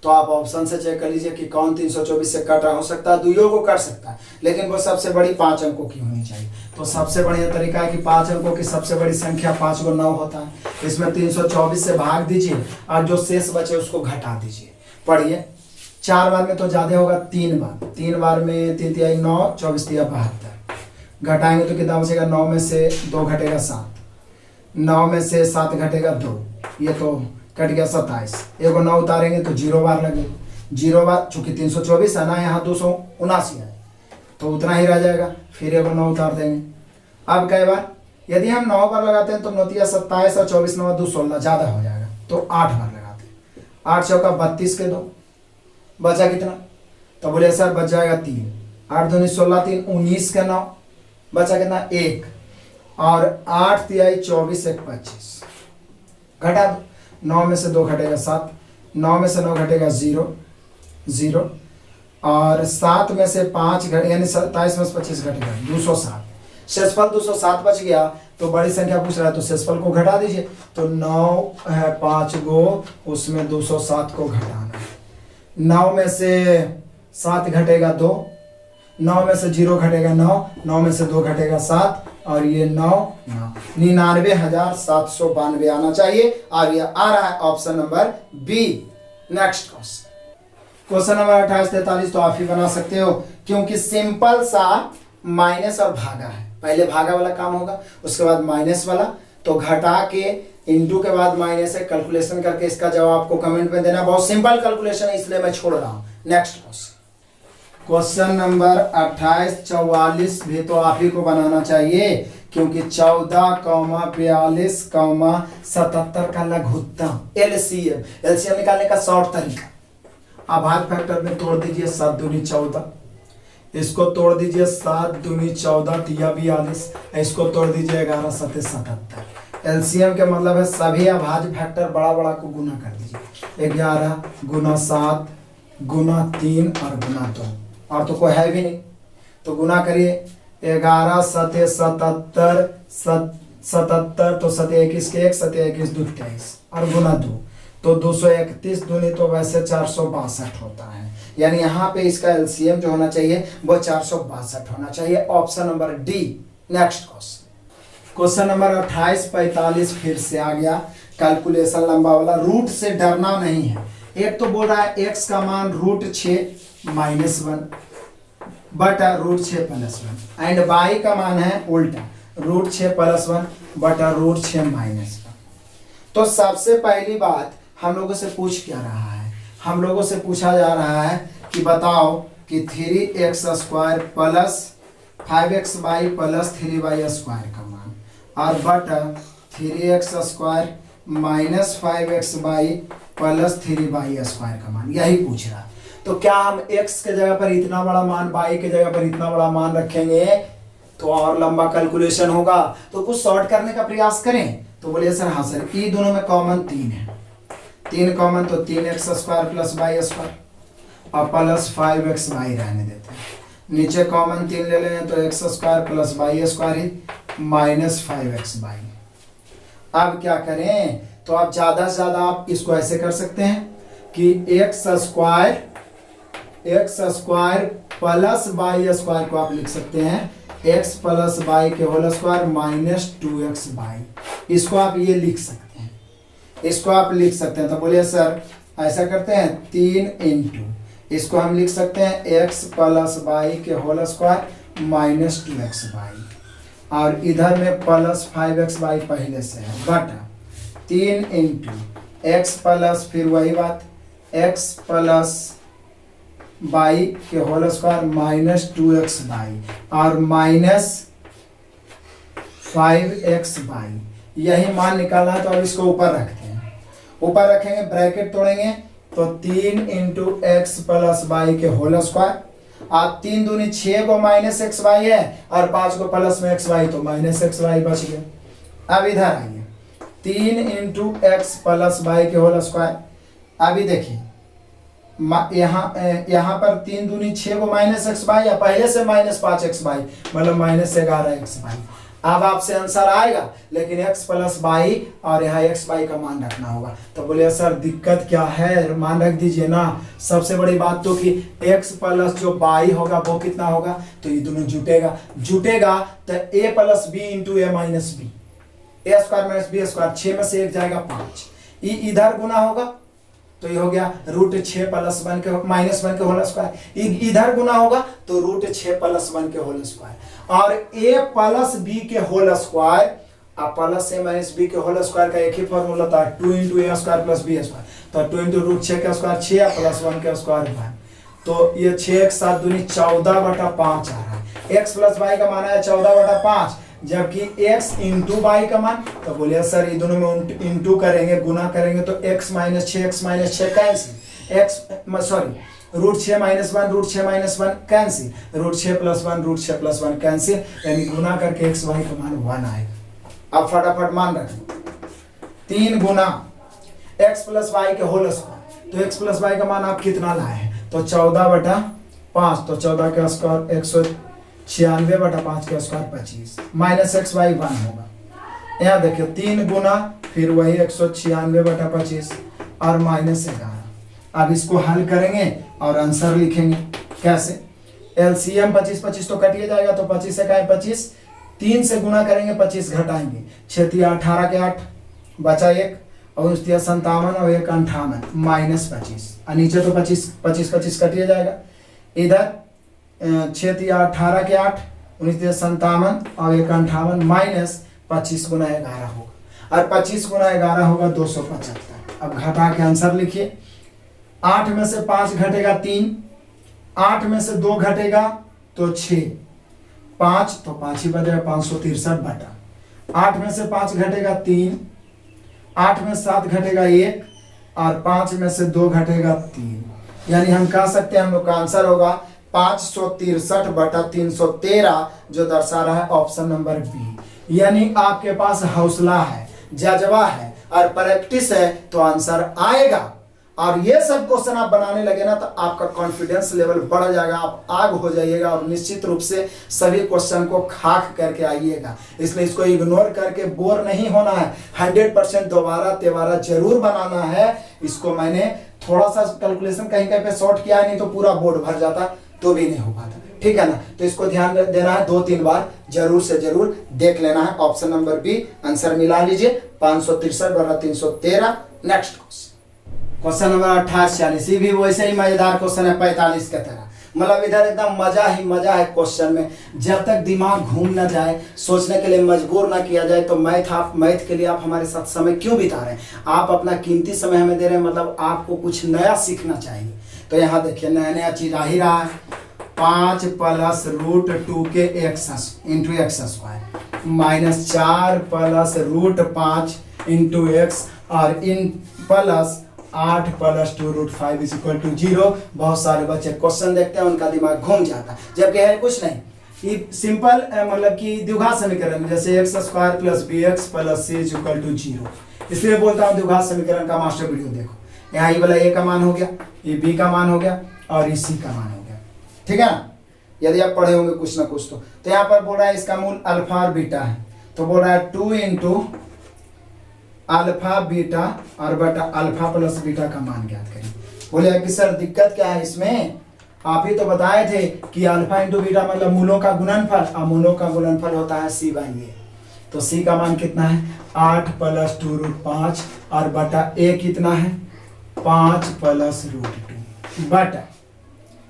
Speaker 1: तो आप ऑप्शन से चेक कर लीजिए कि कौन 324 से कट रहा हो सकता है, दुइयों को कट सकता है, लेकिन वो सबसे बड़ी 5 अंकों की होनी चाहिए। तो सबसे बढ़िया तरीका है कि 5 अंकों की सबसे बड़ी संख्या 5 को 9 होता है। इसमें 324 से भाग दीजिए और जो शेष बचे उसको घटा दीजिए। पढ़िए, 4 बार में तो ज्यादा होगा, 3 बार, 3 बार में 3 तिहाई 9, 24 तिया 72, घटाएंगे तो कितना बचेगा, 9 में से 2 घटेगा 7, 9 में से 7 घटेगा 2, ये तो कट गया 27। एगो 9 उतारेंगे तो 0 बार लगेगा, 0 बार, चूंकि 324 है ना, यहाँ 279 है तो उतना ही रह जाएगा, फिर एगो 9 उतार देंगे। अब कई बार, यदि हम 9 बार लगाते हैं तो 9 तिया 27 और 24 9 2 16 ज्यादा हो जाएगा, तो 8 बार लगाते हैं। 8 चौका 32 के 2, बचा कितना, तो बोले सर बच जाएगा 3, 8 दूनी 16, 3 19 के 9, बचा कितना 1, और 8 तिहाई 24 एक 25, घटा दो, 9 में से 2 घटेगा 7, 9 में से 9 घटेगा 0 0, और 7 में से 5 यानी 27 में से 25 घटेगा 207, शेषफल 207 बच गया। तो बड़ी संख्या पूछ रहा है तो शेषफल को घटा दीजिए, तो 9 है 5 गो, उसमें 207 को घटाना है। 9 में से 7 घटेगा 2, 9 में से 0 घटेगा 9, 9 में से 2 घटेगा 7, और ये 9 99,792 आना चाहिए, और ये आ रहा है option number B. Next question number 28-43 तो आप ही बना सकते हो, क्योंकि सिंपल सा माइनस और भागा है। पहले भागा वाला काम होगा, उसके बाद माइनस वाला, तो घटा के इंटू के बाद माइनस है, कैलकुलेशन करके इसका जवाब आपको कमेंट में देना। बहुत सिंपल कैलकुलेशन है, इसलिए मैं छोड़ रहा हूं। नेक्स्ट क्वेश्चन नंबर 28-44 भी तो आप ही को बनाना चाहिए, क्योंकि 14,42,77 का लघुत्तम एलसीएम निकालने का शॉर्ट तरीका। अब हाथ फैक्टर में तोड़ दीजिए, 7 दूनी 14, इसको तोड़ दीजिए 7 दूनी 14 तिया 42, इसको तोड़ दीजिए 11 सते 77। एलसीएम के मतलब है सभी अभाज्य फैक्टर बड़ा बड़ा को गुना कर दीजिए, 11 गुना 7 गुना 3 और गुना 2, और तो कोई है भी नहीं, तो गुना करिए 11 सते 77 77, तो सते 21 के 1 सते 21 2 23, और गुना 2 तो 231 दूनी तो वैसे 462 होता है, यानी यहाँ पे इसका एलसीएम जो होना चाहिए वो 462 होना चाहिए, option number D. Next question number 28-45 फिर से आ गया, कैलकुलेशन लंबा वाला। रूट से डरना नहीं है। एक तो बोल रहा है x का मान √6 -1 बटा √6 + 1, एंड y का मान है उल्टा √6 + 1 बटा √6 - 1। तो सबसे पहली बात हम लोगों से पूछ क्या रहा है, हम लोगों से पूछा जा रहा है कि बताओ कि 3x² + 5xy + 3y² का मान, और बटा 3x² - 5xy + 3y² का मान, यही पूछ रहा। तो क्या हम x के जगह पर इतना बड़ा मान, y के जगह पर इतना बड़ा मान रखेंगे तो और लंबा कैलकुलेशन होगा, तो कुछ शॉर्ट करने का प्रयास करें। तो बोलिए सर हाँ सर, ये दोनों में कॉमन 3 है, 3 कॉमन, तो 3x² + y² और प्लस 5xy रहने देते हैं। नीचे कॉमन 3 ले लें तो x² + y² ही माइनस 5xy। अब क्या करें, तो आप ज्यादा से ज्यादा आप इसको ऐसे कर सकते हैं कि x² प्लस y² को आप लिख सकते हैं x + y² - 2xy, इसको आप ये लिख सकते हैं, इसको आप लिख सकते हैं। तो बोलिए सर ऐसा करते हैं 3 इंटू, इसको हम लिख सकते हैं x + y² - 2xy, और इधर में प्लस 5xy पहले से है, बटा 3 इंटू x प्लस फिर वही बात x + y² - 2xy और -5xy, यही मान निकालना है। तो अब इसको ऊपर रखते हैं, ऊपर रखेंगे, ब्रैकेट तोड़ेंगे तो 3 इंटू x + y², आप 3 दूनी 6 को -xy है और 5 को प्लस में xy, तो -xy बच गया। अब इधर आइए, 3 इंटू x + y²। अभी देखिए यहाँ पर 3 दूनी 6 को -xy या पहले से -5xy, मतलब -11xy। अब आपसे आंसर आएगा, लेकिन x + y और यहाँ xy का मान रखना होगा। तो बोलिए सर दिक्कत क्या है, मान रख दीजिए ना। सबसे बड़ी बात तो कि x प्लस जो y होगा वो कितना होगा, तो ये दोनों जुटेगा तो a + b × a - b, a² - b², 6 में से 1 जाएगा 5, ये इधर गुना होगा तो ये हो गया √6 + 1 के -1², इधर गुना होगा तो √6 + 1 के और a + b² अब प्लस a - b² का एक ही फॉर्मूला था, 2 × a² + b², तो 2 × √6 6 प्लस 1 के स्क्वायर 1, तो ये 6 × 7 दूनी 14/5 आ रहा है। x + y का मान है 14/5, जबकि x × y का मान, तो बोलिए सर ये दोनों में इंटू करेंगे, गुना करेंगे तो x - 6 कैंसिल, √6 - 1 कैंसिल, √6 + 1 कैंसिल, यानी गुना करके x y का मान 1 आएगा। अब फटाफट मान रखें 3 गुना x + y के होल स्क्वायर, तो x + y का मान आप कितना लाए हैं, तो 14/5, तो 14 का स्क्वायर 196/5 का स्क्वायर 25 माइनस x y 1 होगा। यहाँ देखिए 3 गुना फिर वही 196/25 और -11। अब इसको हल करेंगे और आंसर लिखेंगे कैसे, एलसीएम 25 तो कटिए जाएगा, तो 25 से 25, 3 से गुना करेंगे 25 घटाएंगे, 6 × 18 के 8 बचा 1 और 57 और 1 58 -25, और नीचे तो 25 कटिए जाएगा। इधर 6 × 18 के 8 57 और 1 58 -25 × 11 होगा, और 25 × 11 होगा 275। अब घटा के आंसर लिखिए, 8 में से 5 घटेगा 3, 8 में से 2 घटेगा तो 6, 5 तो 5 ही बचेगा 563/, 8 में से 5 घटेगा 3, 8 में 7 घटेगा 1 और 5 में से 2 घटेगा 3, यानी हम कह सकते हैं हम लोग का आंसर होगा 563/313, जो दर्शा रहा है ऑप्शन नंबर बी। यानी आपके पास हौसला है, जज्बा है और प्रैक्टिस है तो आंसर आएगा। और ये सब क्वेश्चन आप बनाने लगे ना तो आपका कॉन्फिडेंस लेवल बढ़ जाएगा, आप आग हो जाइएगा और निश्चित रूप से सभी क्वेश्चन को खाक करके आइएगा। इसलिए इसको इग्नोर करके बोर नहीं होना है, 100% दोबारा तेबारा जरूर बनाना है। इसको मैंने थोड़ा सा कैलकुलेशन कहीं कहीं पे शॉर्ट किया है, नहीं तो पूरा बोर्ड भर जाता तो भी नहीं हो पाता, ठीक है ना। तो इसको ध्यान देना है, 2-3 बार जरूर से जरूर देख लेना है। ऑप्शन नंबर बी आंसर मिला लीजिए, 563/313। नेक्स्ट क्वेश्चन नंबर 28-40, ये भी वैसे ही मजेदार क्वेश्चन है 45 की तरह, मतलब इधर एकदम मजा ही मजा है क्वेश्चन में। जब तक दिमाग घूम ना जाए, सोचने के लिए मजबूर ना किया जाए, तो मैथ के लिए आप हमारे साथ समय क्यों बिता रहे हैं, आप अपना कीमती समय हमें दे रहे हैं, मतलब आपको कुछ नया सीखना चाहिए। तो यहाँ देखिए नया चीज आ ही रहा है, 5 + √2 के x into x square -4 + √5 into x और इन प्लस 8 + 2√5 = 0। बहुत सारे बच्चे क्वेश्चन देखते हैं उनका दिमाग घूम जाता है, जबकि है कुछ नहीं, ये सिंपल मतलब कि द्विघात समीकरण, जैसे x² + bx + c = 0। इसलिए बोलता हूँ द्विघात समीकरण का मास्टर वीडियो देखो। यहाँ ये वाला a का मान हो गया, ये b का मान हो गया और ये c का मान हो गया, ठीक है ना। यदि आप पढ़े होंगे कुछ ना कुछ तो यहाँ पर बोल रहा है इसका मूल अल्फा और बीटा है, तो बोल रहा है 2 × अल्फा बीटा और बटा अल्फा + बीटा का मान ज्ञात करें। बोले कि सर दिक्कत क्या है इसमें, आप ही तो बताए थे कि अल्फा × बीटा मतलब मूलों का गुणनफल, और मूलों का गुणनफल होता है c/a। तो c का मान कितना है 8 + 2√5 और बटा a कितना है 5 + √2 बटा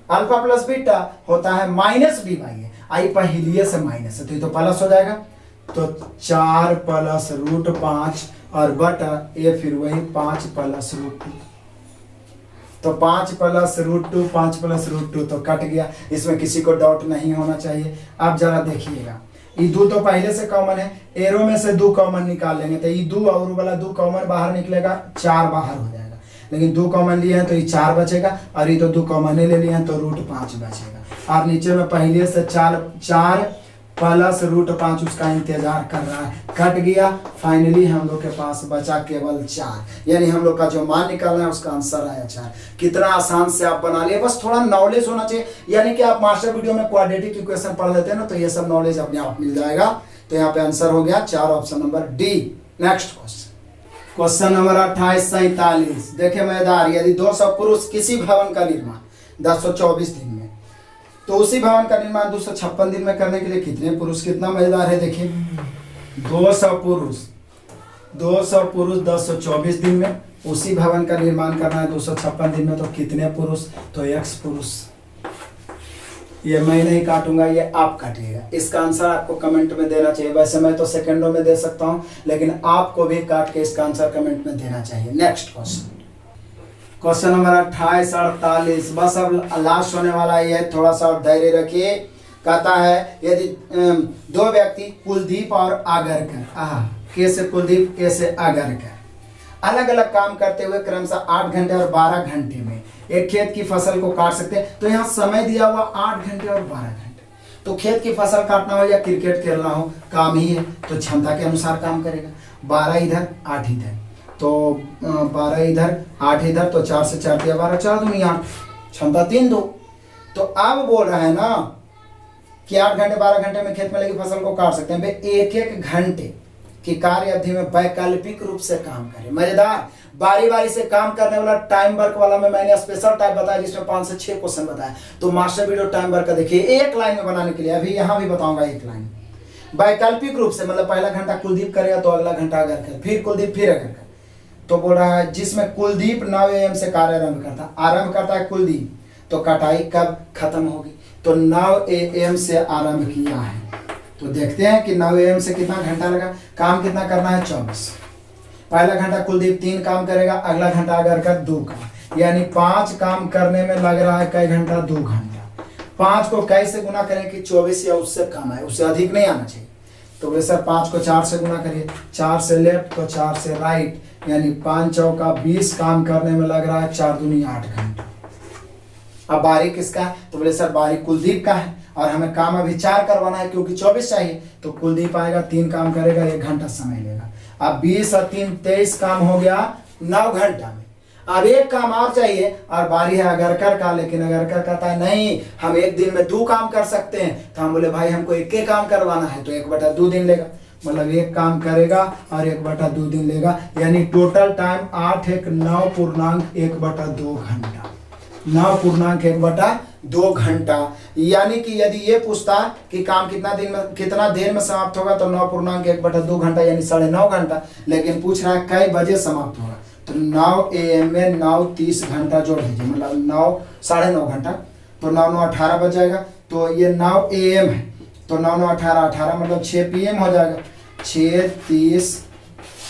Speaker 1: अल्फा + बीटा होता है -b/a, आई पहलिए से माइनस है तो ये तो प्लस हो जाएगा, तो 4 + √5 और बटा ए फिर वही 5 + √2, तो 5 + √2 5 + √2 तो कट गया, इसमें किसी को डाउट नहीं होना चाहिए। अब जरा देखिएगा, ये 2 तो पहले से कॉमन है, एरो में से 2 कॉमन निकाल लेंगे तो ये 2 और वाला 2 कॉमन बाहर निकलेगा, 4 बाहर हो जाएगा। लेकिन 2 कॉमन लिए हैं तो ये 4 बचेगा, और ये तो 2 कॉमन ले लिए हैं तो √5 बचेगा। और नीचे में पहले से 4 + √5 उसका इंतजार कर रहा है, कट गया। फाइनली हम लोग के पास बचा केवल 4, यानी हम लोग का जो मान निकालना है उसका आंसर आया 4। कितना आसान से आप बना लिए, बस थोड़ा नॉलेज होना चाहिए, यानी कि आप मास्टर वीडियो में क्वाड्रेटिक इक्वेशन पढ़ लेते हैं ना, तो ये सब नॉलेज अपने आप मिल जाएगा। तो यहाँ पे आंसर हो गया 4, option number D. Next question number 28-47, देखे मजेदार, यदि 200 पुरुष किसी भवन का निर्माण 1024 दिन में, तो उसी भवन का निर्माण 256 दिन में करने के लिए कितने पुरुष, कितना मजेदार है। देखिए 200 पुरुष 1024 दिन में, उसी भवन का निर्माण करना है 256 दिन में, तो कितने पुरुष, तो x पुरुष। ये मैं नहीं काटूंगा, ये आप काटिएगा। इसका आंसर आपको कमेंट में देना चाहिए, वैसे मैं तो सेकंडों में दे सकता हूं, लेकिन आपको भी काट के इसका आंसर कमेंट में देना चाहिए। नेक्स्ट क्वेश्चन नंबर 28-48, बस अब लास्ट होने वाला ये है, थोड़ा सा धैर्य रखिए। कहता है यदि 2 व्यक्ति कुलदीप और आगरकर, के से कुलदीप, के से आगरकर, अलग अलग काम करते हुए क्रमशः 8 घंटे और 12 घंटे में एक खेत की फसल को काट सकते हैं। तो यहाँ समय दिया हुआ 8 घंटे और 12 घंटे। तो खेत की फसल काटना हो या क्रिकेट खेलना हो, काम ही है, तो क्षमता के अनुसार काम करेगा। 12 इधर 8 इधर, तो 12 इधर 8 इधर, तो 4 से 4 दिया 12, 4 दूनी 8, क्षमता 3 2। तो अब बोल रहा है ना कि 8 घंटे 12 घंटे में खेत में लगी फसल को काट सकते हैं। एक एक घंटे की कार्य अवधि में वैकल्पिक रूप से काम करें। मजेदार, बारी बारी से काम करने वाला टाइम वर्क वाला में मैंने स्पेशल टाइप बताया जिसमें 5 से 6 क्वेश्चन बताया। तो मास्टर वीडियो टाइम वर्क का देखिए, एक लाइन में बनाने के लिए अभी यहाँ भी बताऊंगा एक लाइन। वैकल्पिक रूप से मतलब पहला घंटा कुलदीप करेगा तो अगला घंटा अगर कर, फिर कुलदीप फिर अगर कर। तो बोल रहा है जिसमें कुलदीप 9 AM से कार्य आरंभ करता है कुलदीप, तो कटाई कब खत्म होगी? तो 9 AM से आरंभ किया है। तो देखते हैं कि 9 AM से कितना घंटा लगा, काम कितना करना है 24। पहला घंटा कुलदीप 3 काम करेगा, अगला घंटा अगर कर 2 काम, यानी 5 काम करने में लग रहा है कई घंटा? 2 घंटा। 5 को कैसे गुना करें कि 24 या उससे कम है, उससे अधिक नहीं आना चाहिए। तो बोले सर 5 को 4 से गुना करिए, 4 से लेफ्ट तो 4 से राइट, यानी 5 चौका 20 काम करने में लग रहा है 4 दूनी 8 घंटा। अब बारी किसका है? तो बोले सर बारी कुलदीप का है और हमें काम अभी 4 करवाना है क्योंकि 24 चाहिए। तो कुलदीप आएगा 3 काम करेगा, 1 घंटा समय लेगा। अब 20 और 3 23 काम हो गया 9 घंटा में। अब एक काम और चाहिए और बारी है अगरकर का, लेकिन अगरकर कहता है नहीं हम एक दिन में 2 काम कर सकते हैं। तो हम बोले भाई हमको एक काम करवाना है, तो 1/2 दिन लेगा, मतलब 1 काम करेगा और 1/2 दिन लेगा, यानी टोटल टाइम 8 1 9.1/2 घंटा। 9.1/2 घंटा। यानी कि यदि ये पूछता कि काम कितना देर में समाप्त होगा तो 9.1/2 घंटा यानी 9.5 घंटा, लेकिन पूछ रहा है कई बजे समाप्त होगा। तो 9 AM में 9:30 घंटा जोड़ दीजिए, मतलब 9 9.5 घंटा, तो 9 9 18 बज जाएगा। तो ये 9 AM है, तो 9 9 18 18 मतलब 6 PM हो जाएगा, 6:30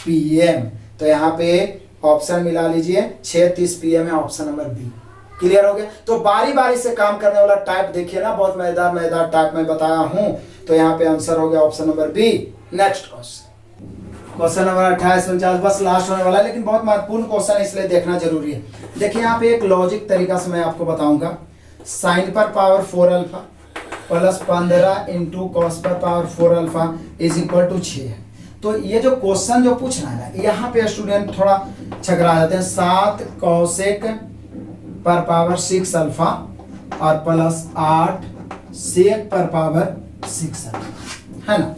Speaker 1: PM। तो यहाँ पे ऑप्शन मिला लीजिए, 6:30 PM है ऑप्शन नंबर बी। क्लियर हो गया? तो बारी बारी से काम करने वाला टाइप देखिए ना, बहुत मजेदार टाइप में बताया हूं। तो यहाँ पे आंसर हो गया option number B. Next question number 28 49, बस लास्ट होने वाला है, लेकिन बहुत महत्वपूर्ण क्वेश्चन है इसलिए देखना जरूरी है। देखिए यहाँ पे एक लॉजिक तरीका से मैं आपको बताऊंगा। साइन पर power 4 alpha plus 15 into cos पर power 4 alpha is equal to 6 है। तो ये जो क्वेश्चन जो पूछ रहा है ना, यहाँ पे स्टूडेंट थोड़ा छकरा जाते हैं। 7 कॉसेक पर पावर 6 अल्फा और प्लस 8 सेक पर पावर 6 अल्फा, है ना।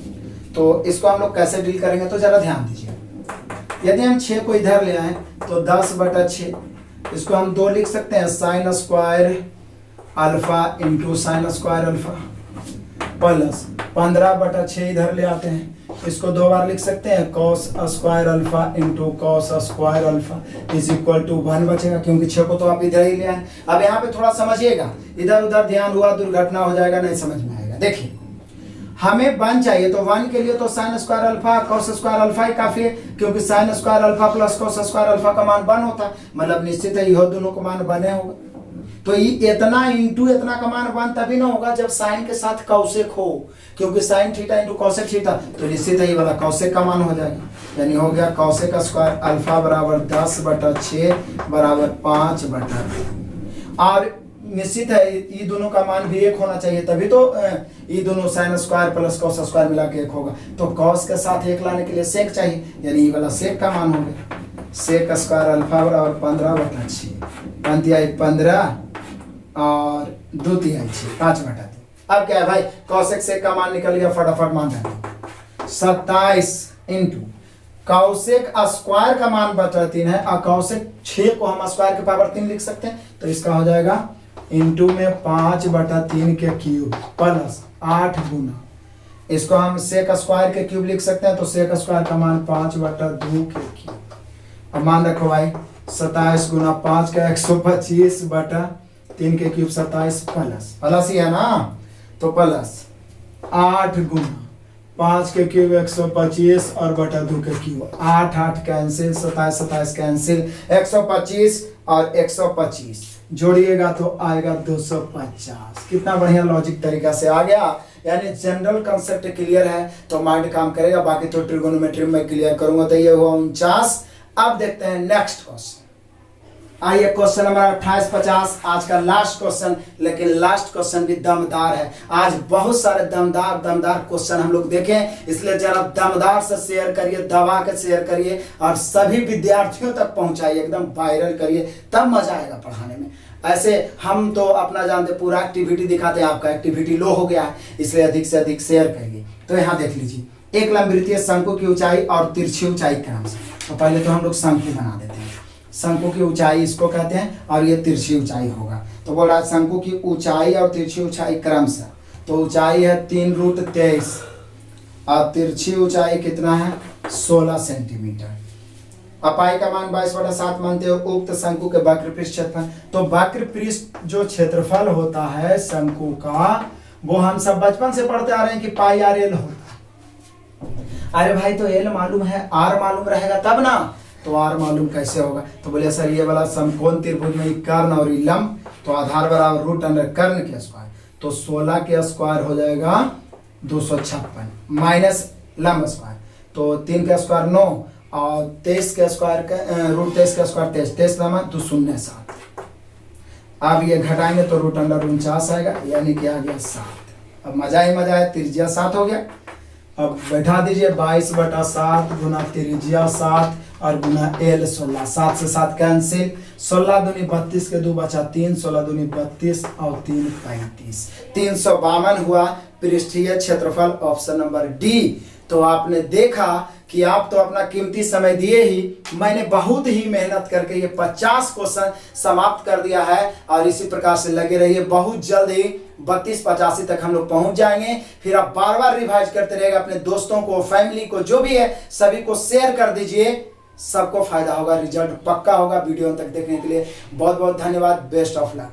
Speaker 1: तो इसको हम लोग कैसे डील करेंगे तो जरा ध्यान दीजिए। यदि हम 6 को इधर ले आए तो 10/6, इसको हम 2 लिख सकते हैं, sign square alpha into sine square alpha, plus 15/6 इधर ले आते हैं, इसको 2 बार लिख सकते हैं, cos square alpha into cos square alpha is equal to 1 बचेगा, क्योंकि 6 को तो आप इधर ही ले आए। अब यहाँ पे थोड़ा समझिएगा, इधर उधर ध्यान हुआ दुर्घटना हो जाएगा, नहीं समझ में आएगा। देखिए हमें 1 चाहिए, तो 1 के लिए तो sine square alpha cos square alpha ही काफी है, क्योंकि sine square alpha plus cos square alpha का मान 1 होता है, मतलब निश्चित है यह दोनों का मान 1 होगा। तो ये इतना इंटू इतना का मान 1 तभी ना होगा जब साइन के साथ कौशिक हो, क्योंकि sine theta into Kaushik theta, तो निश्चित है ये वाला कौशिक का मान हो जाएगा, यानी हो गया कौशिक स्क्वायर अल्फा बराबर 10/6 बराबर 5/2। और निश्चित है ये दोनों का मान भी 1 होना चाहिए, तभी तो ये दोनों sine square plus cos square मिला के 1 होगा। तो कॉस के साथ 1 लाने के लिए सेक चाहिए, यानी ये वाला सेक का मान हो गया, सेक स्क्वायर अल्फा बराबर 15/6, 15 और 2 3 6 5/2। अब क्या है भाई, कौशिक सेक का मान निकल गया, फटाफट मान दें, 27 इंटू कौशिक स्क्वायर का मान बचा 3 है, और कौशिक 6 को हम स्क्वायर के पावर 3 लिख सकते हैं, तो इसका हो जाएगा इंटू में 5/3 के क्यूब प्लस 8 गुना, इसको हम सेक स्क्वायर के क्यूब लिख सकते हैं, तो सेक स्क्वायर का मान 5/2 के क्यूब। अब मान रखो भाई 27 गुना 5 का 125/3 के क्यूब 27 प्लस ही है ना, तो प्लस 8 गुना 5 के क्यूब 125 और बटा 2 के क्यूब, 8 8 कैंसिल, 27 27 कैंसिल, 125 और 125 जोड़िएगा तो आएगा 250। कितना बढ़िया लॉजिक तरीका से आ गया, यानी जनरल कंसेप्ट क्लियर है तो माइंड काम करेगा, बाकी तो ट्रिगोनोमेट्री में क्लियर करूंगा। तो ये हुआ 49 अब देखते हैं नेक्स्ट क्वेश्चन। आइए क्वेश्चन नंबर 28-50 आज का लास्ट क्वेश्चन, लेकिन लास्ट क्वेश्चन भी दमदार है। आज बहुत सारे दमदार क्वेश्चन हम लोग देखें, इसलिए जरा दमदार से शेयर करिए, दबा के शेयर करिए और सभी विद्यार्थियों तक पहुंचाइए, एकदम वायरल करिए, तब मजा आएगा पढ़ाने में। ऐसे हम तो अपना जानते पूरा एक्टिविटी दिखाते हैं, आपका एक्टिविटी लो हो गया है, इसलिए अधिक से अधिक शेयर करिए। तो यहाँ देख लीजिए, एक लंबी वृत्तीय शंकु की ऊंचाई और तिरछी ऊंचाई क्रम से। तो पहले तो हम लोग शंकु बना देते हैं। शंकु की ऊंचाई इसको कहते हैं और ये तिरछी ऊंचाई होगा। तो बोल रहा है शंकु की ऊंचाई और तिरछी ऊंचाई क्रम से। तो ऊंचाई है 3√23 और तिरछी ऊंचाई कितना है 16 सेंटीमीटर। अपाई का मान 22/7 मानते हो उक्त शंकु के वक्र पृष्ठ क्षेत्रफल। तो वक्र पृष्ठ जो क्षेत्रफल होता है शंकु का, वो हम सब बचपन से पढ़ते आ रहे हैं कि पाई आर एल होता है। अरे भाई तो एल मालूम है, आर मालूम रहेगा तब ना। तो आर मालूम कैसे होगा? तो बोले सर ये वाला समकोण त्रिभुज में कर्ण और लंब, तो आधार बराबर √अंडर कर्ण के स्क्वायर। तो 16 के स्क्वायर हो जाएगा 256 माइनस लंब स्क्वायर, तो 3 का स्क्वायर 9 और 23 के स्क्वायर का √23 का स्क्वायर 23 लम्बा 207। अब ये घटाएंगे तो √49 आएगा, यानी कि आ गया 7। अब मजा ही मजा है, त्रिज्या 7 हो गया। अब बैठा दीजिए 22/7 गुना त्रिज्या 7 और गुना एल 16। 7 से 7 कैंसिल, 16 दूनी 32 के 2 बचा 3, 16 दूनी 32 और 3 35। 352 हुआ पृष्ठीय क्षेत्रफल, ऑप्शन नंबर डी। तो आपने देखा कि आप तो अपना कीमती समय दिए ही, मैंने बहुत ही मेहनत करके ये 50 क्वेश्चन समाप्त कर दिया है। और इसी प्रकार से लगे रहिए, बहुत जल्द ही 32-85 तक हम लोग पहुंच जाएंगे। फिर आप बार बार रिवाइज करते रहेगा, अपने दोस्तों को, फैमिली को, जो भी है सभी को शेयर कर दीजिए, सबको फायदा होगा, रिजल्ट पक्का होगा। वीडियो तक देखने के लिए बहुत बहुत धन्यवाद। Best of luck.